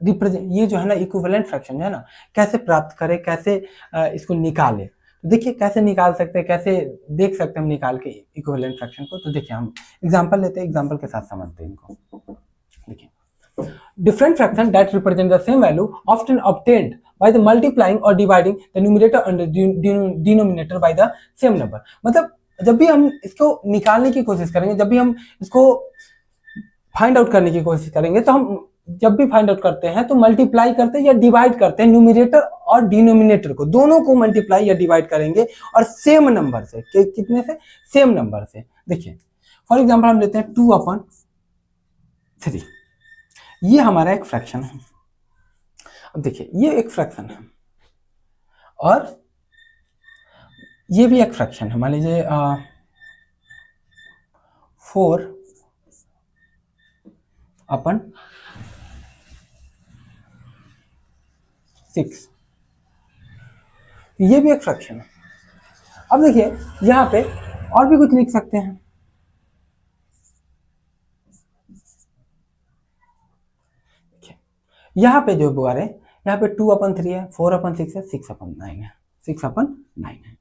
रिप्रेजेंट, ये जो है ना इक्विवेलेंट फ्रैक्शन जो है ना कैसे प्राप्त करें, कैसे इसको निकालें। तो देखिए कैसे निकाल सकते हैं, कैसे देख सकते हैं हम निकाल के इक्विवेलेंट फ्रैक्शन को। तो देखिए हम एग्जांपल लेते हैं, एग्जांपल के साथ समझते हैं इनको। देखिए different fraction that represent the same value often obtained by the multiplying or dividing the numerator and the denominator by the same number। मतलब जब भी हम इसको निकालने की कोशिश करेंगे, जब भी हम इसको फाइंड आउट करने की कोशिश करेंगे, तो हम जब भी फाइंड आउट करते हैं तो मल्टीप्लाई करते हैं या डिवाइड करते हैं न्यूमिनेटर और डिनोमिनेटर को, दोनों को मल्टीप्लाई या डिवाइड करेंगे और सेम नंबर से, कितने से, सेम नंबर से। देखिए फॉर एग्जांपल हम लेते हैं 2/3, ये हमारा एक फ्रैक्शन है। अब देखिए ये एक फ्रैक्शन है और ये भी एक फ्रैक्शन है, मान लीजिए 4/6, ये भी एक फ्रैक्शन है। अब देखिए यहाँ पे और भी कुछ लिख सकते हैं, यहाँ पे जो बार है, यहाँ पे 2/3 है, 4/6 है, 6/9 है, 6/9 है।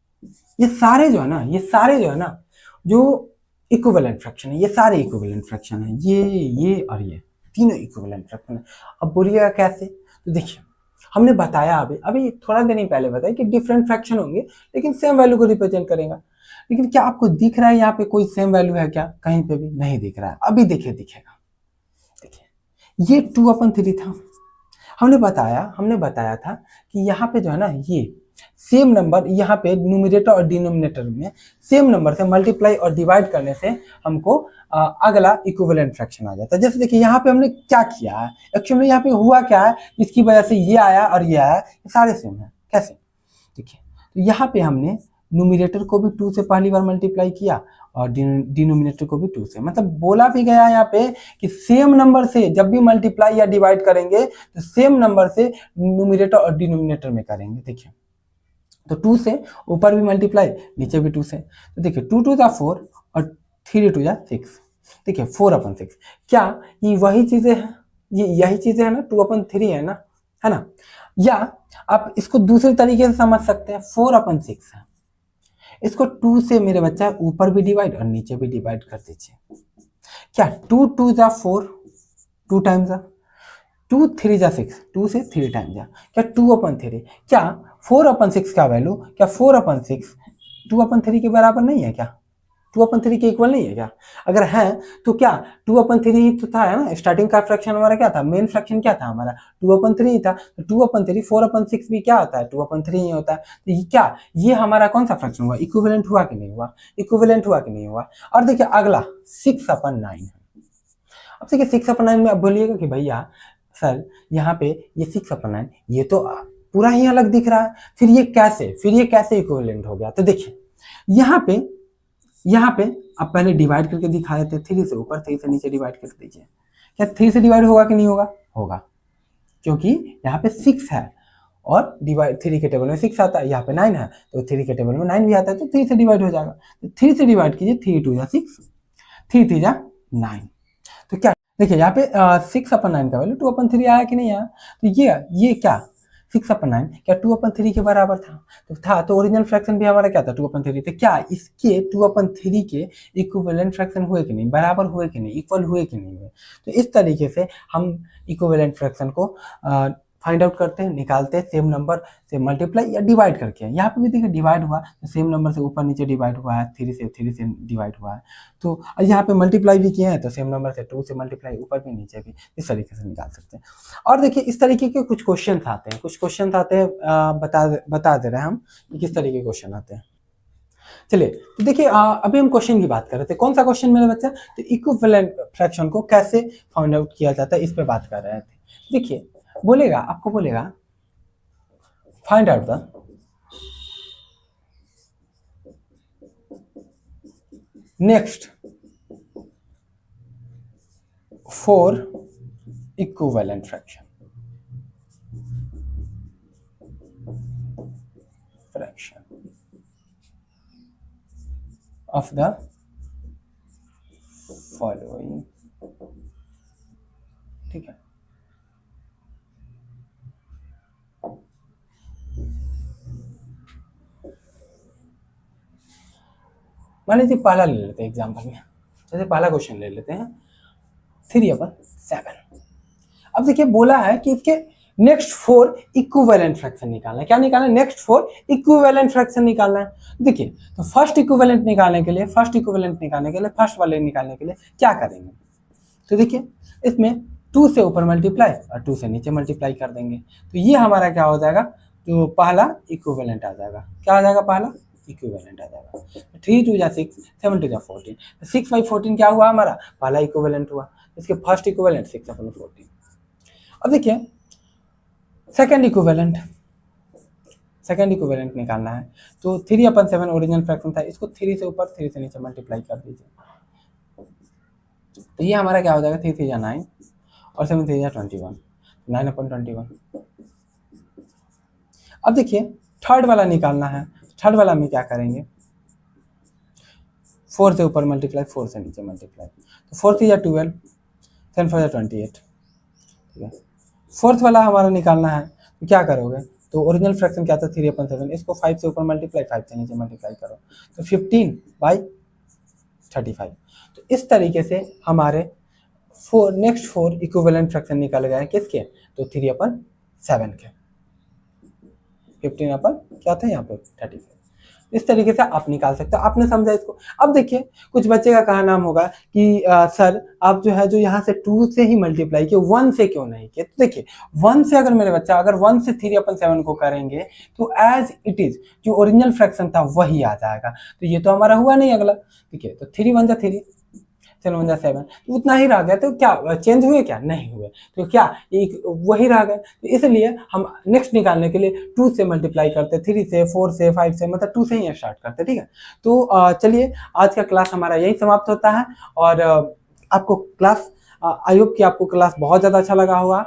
ये सारे जो है ना, ये सारे जो है ना जो इक्विवेलेंट फ्रैक्शन है, ये सारे इक्विवेलेंट फ्रैक्शन है, ये और ये तीनों इक्विवेलेंट फ्रैक्शन है। अब बोलिएगा कैसे, तो देखिए हमने बताया अभी थोड़ा देर ही पहले बताया कि डिफरेंट फ्रैक्शन होंगे लेकिन सेम वैल्यू को रिप्रेजेंट करेगा। लेकिन क्या आपको दिख रहा है यहाँ पे कोई सेम वैल्यू है क्या? कहीं पे भी नहीं दिख रहा है। अभी देखिए दिखेगा। देखिए ये 2/3 था, हमने बताया था कि यहाँ पे जो है ना ये सेम नंबर, यहाँ पे न्यूमरेटर और डिनोमिनेटर में सेम नंबर से मल्टीप्लाई और डिवाइड करने से हमको अगला इक्विवेलेंट फ्रैक्शन आ जाता है। जैसे देखिए यहाँ पे हमने क्या किया है, एक्चुअली यहाँ पे हुआ क्या है, इसकी वजह से ये आया और ये आया, ये सारे सेम है। कैसे? देखिए तो यहाँ पे हमने न्यूमरेटर को भी 2 से पहली बार मल्टीप्लाई किया और डिनोमिनेटर को भी 2 से, मतलब बोला भी गया यहाँ पे कि सेम नंबर से जब भी मल्टीप्लाई या डिवाइड करेंगे तो सेम नंबर से न्यूमरेटर और डिनोमिनेटर में करेंगे। देखिए तो 2 से ऊपर भी मल्टीप्लाई, नीचे भी 2 से। तो देखिए 2 2 4 और 3 2 6। देखिए 4/6, क्या ये वही चीजें हैं, ये यही चीजें है ना, 2/3 है ना, या आप इसको दूसरे तरीके से समझ सकते हैं, 4/6 है, इसको 2 से मेरे बच्चा ऊपर भी डिवाइड और नीचे भी डिवाइड कर दीजिए। क्या 2 2 4, 2 टाइम्स 2 3 6, 2 से 3 टाइम्स जा, क्या 2/3, क्या 4/6 का वैल्यू, क्या 4/6 2/3 के बराबर नहीं है क्या? 2/3 के इक्वल नहीं है क्या? अगर है तो क्या 2/3 ही तो था, है ना, स्टार्टिंग का फ्रैक्शन हमारा क्या था, मेन फ्रैक्शन क्या था हमारा, 2/3 ही था। तो 2/3 4/6 भी क्या होता है, 2/3 ही होता है। तो ये क्या, ये हमारा कौन सा फ्रैक्शन हुआ, इक्विवेलेंट हुआ कि नहीं हुआ, इक्विवेलेंट हुआ कि नहीं हुआ। और देखिए अगला 6/9 है। अब देखिए 6/9 में अब बोलिएगा कि भैया सर यहाँ पे ये 6/9 ये तो पूरा ही अलग दिख रहा है, फिर ये कैसे इक्विवेलेंट हो गया? तो देखिए यहाँ पे अब पहले डिवाइड करके दिखाए थे, 3 से ऊपर 3 से नीचे डिवाइड कर दीजिए। क्या 3 से डिवाइड होगा कि नहीं होगा? होगा, क्योंकि यहाँ पे 6 है और डिवाइड 3 के टेबल में 6 आता है, यहाँ पे 9 है तो 3 के टेबल में 9 भी आता है, तो 3 से डिवाइड हो जाएगा। तो 3 से डिवाइड कीजिए, 3 2 6, 3 3 9। तो क्या देखिए यहाँ पे 6/9 का वैल्यू 2/3 आया कि नहीं आया? तो ये क्या 6/9 क्या 2/3 के बराबर था? तो ओरिजिनल फ्रैक्शन भी हमारा क्या था? 2/3। तो क्या इसके 2/3 के इक्विवेलेंट फ्रैक्शन हुए कि नहीं, बराबर हुए कि नहीं, इक्वल हुए कि नहीं हुए? तो इस तरीके से हम इक्विवेलेंट फ्रैक्शन को फाइंड आउट करते हैं, निकालते हैं सेम नंबर से मल्टीप्लाई या डिवाइड करके। यहाँ पे भी देखिए डिवाइड हुआ तो सेम नंबर से ऊपर नीचे डिवाइड हुआ है, 3 से डिवाइड हुआ है। तो यहाँ पे मल्टीप्लाई भी किए हैं तो सेम नंबर से 2 से मल्टीप्लाई ऊपर भी नीचे भी, इस तरीके से निकाल सकते हैं। और देखिए इस तरीके के कुछ क्वेश्चन आते हैं, बता दे रहे हैं हम कि किस तरीके के क्वेश्चन आते हैं। चलिए तो देखिए अभी हम क्वेश्चन की बात कर रहे थे। कौन सा क्वेश्चन मेरे बच्चा? तो इक्विवेलेंट फ्रैक्शन को कैसे फाइंड आउट किया जाता है, इस पे बात कर रहे थे। देखिए आपको बोलेगा find out the next 4 equivalent fraction of the following। ठीक है, मान लीजिए पहला ले लेते हैं एग्जाम्पल में, जैसे पहला क्वेश्चन ले लेते हैं 3/7। अब देखिए बोला है कि इसके नेक्स्ट 4 इक्विवेलेंट फ्रैक्शन निकालना है। क्या निकालना है? नेक्स्ट 4 इक्विवेलेंट फ्रैक्शन निकालना है। देखिए तो फर्स्ट इक्विवेलेंट निकालने के लिए फर्स्ट वाले निकालने के लिए क्या करेंगे? तो देखिए इसमें 2 से ऊपर मल्टीप्लाई और 2 से नीचे मल्टीप्लाई कर देंगे, तो ये हमारा क्या हो जाएगा? तो पहला इक्विवेलेंट आ जाएगा। क्या आ जाएगा? पहला इक्विवेलेंट आ जाएगा। 3 2 6, 7 2 14, 6/14 क्या हुआ हमारा? पहला इक्विवेलेंट हुआ। इसके फर्स्ट इक्विवेलेंट 6/14। अब देखिए सेकेंड इक्विवेलेंट निकालना है, तो 3/7 ओरिजिनल फ्रैक्शन था, इसको 3 से ऊपर 3 से नीचे मल्टीप्लाई कर दीजिए, तो ये हमारा क्या हो जाएगा? 3 3 9 और 7 3 21, 9/21। अब देखिए थर्ड वाला निकालना है। थर्ड वाला में क्या करेंगे? 4 से ऊपर मल्टीप्लाई, 4 से नीचे मल्टीप्लाई, तो 4 3 12, 10 4 28। ठीक है, फोर्थ वाला हमारा निकालना है, तो क्या करोगे? तो ओरिजिनल फ्रैक्शन क्या था? 3/7, इसको 5 से ऊपर मल्टीप्लाई, 5 से नीचे मल्टीप्लाई करो, तो 15/35। तो इस तरीके से हमारे नेक्स्ट 4 इक्विवेलेंट फ्रैक्शन निकल गए। किसके? तो 3/7 के। 15 अपन क्या था यहाँ पे? 35। इस तरीके से आप निकाल सकते हो। आपने समझा इसको? अब देखिए कुछ बच्चे का कहा नाम होगा कि सर आप जो यहाँ से 2 से ही मल्टीप्लाई किए, 1 से क्यों नहीं किए? तो देखिए 1 से अगर 1 से 3/7 को करेंगे तो एज इट इज जो ओरिजिनल फ्रैक्शन था वही आ जाएगा, तो ये तो हमारा हुआ नहीं अगला। ठीक है, तो 3 1 3, 7 1 7, तो उतना ही रह गया। तो क्या चेंज हुए? क्या नहीं हुए, तो क्या एक वही रह गए। तो इसलिए हम नेक्स्ट निकालने के लिए 2 से मल्टीप्लाई करते, 3 से, 4 से, 5 से, मतलब 2 से ही स्टार्ट करते। ठीक है, तो चलिए आज का क्लास हमारा यही समाप्त होता है। और आपको क्लास आई होप कि आपको क्लास बहुत ज़्यादा अच्छा लगा होगा।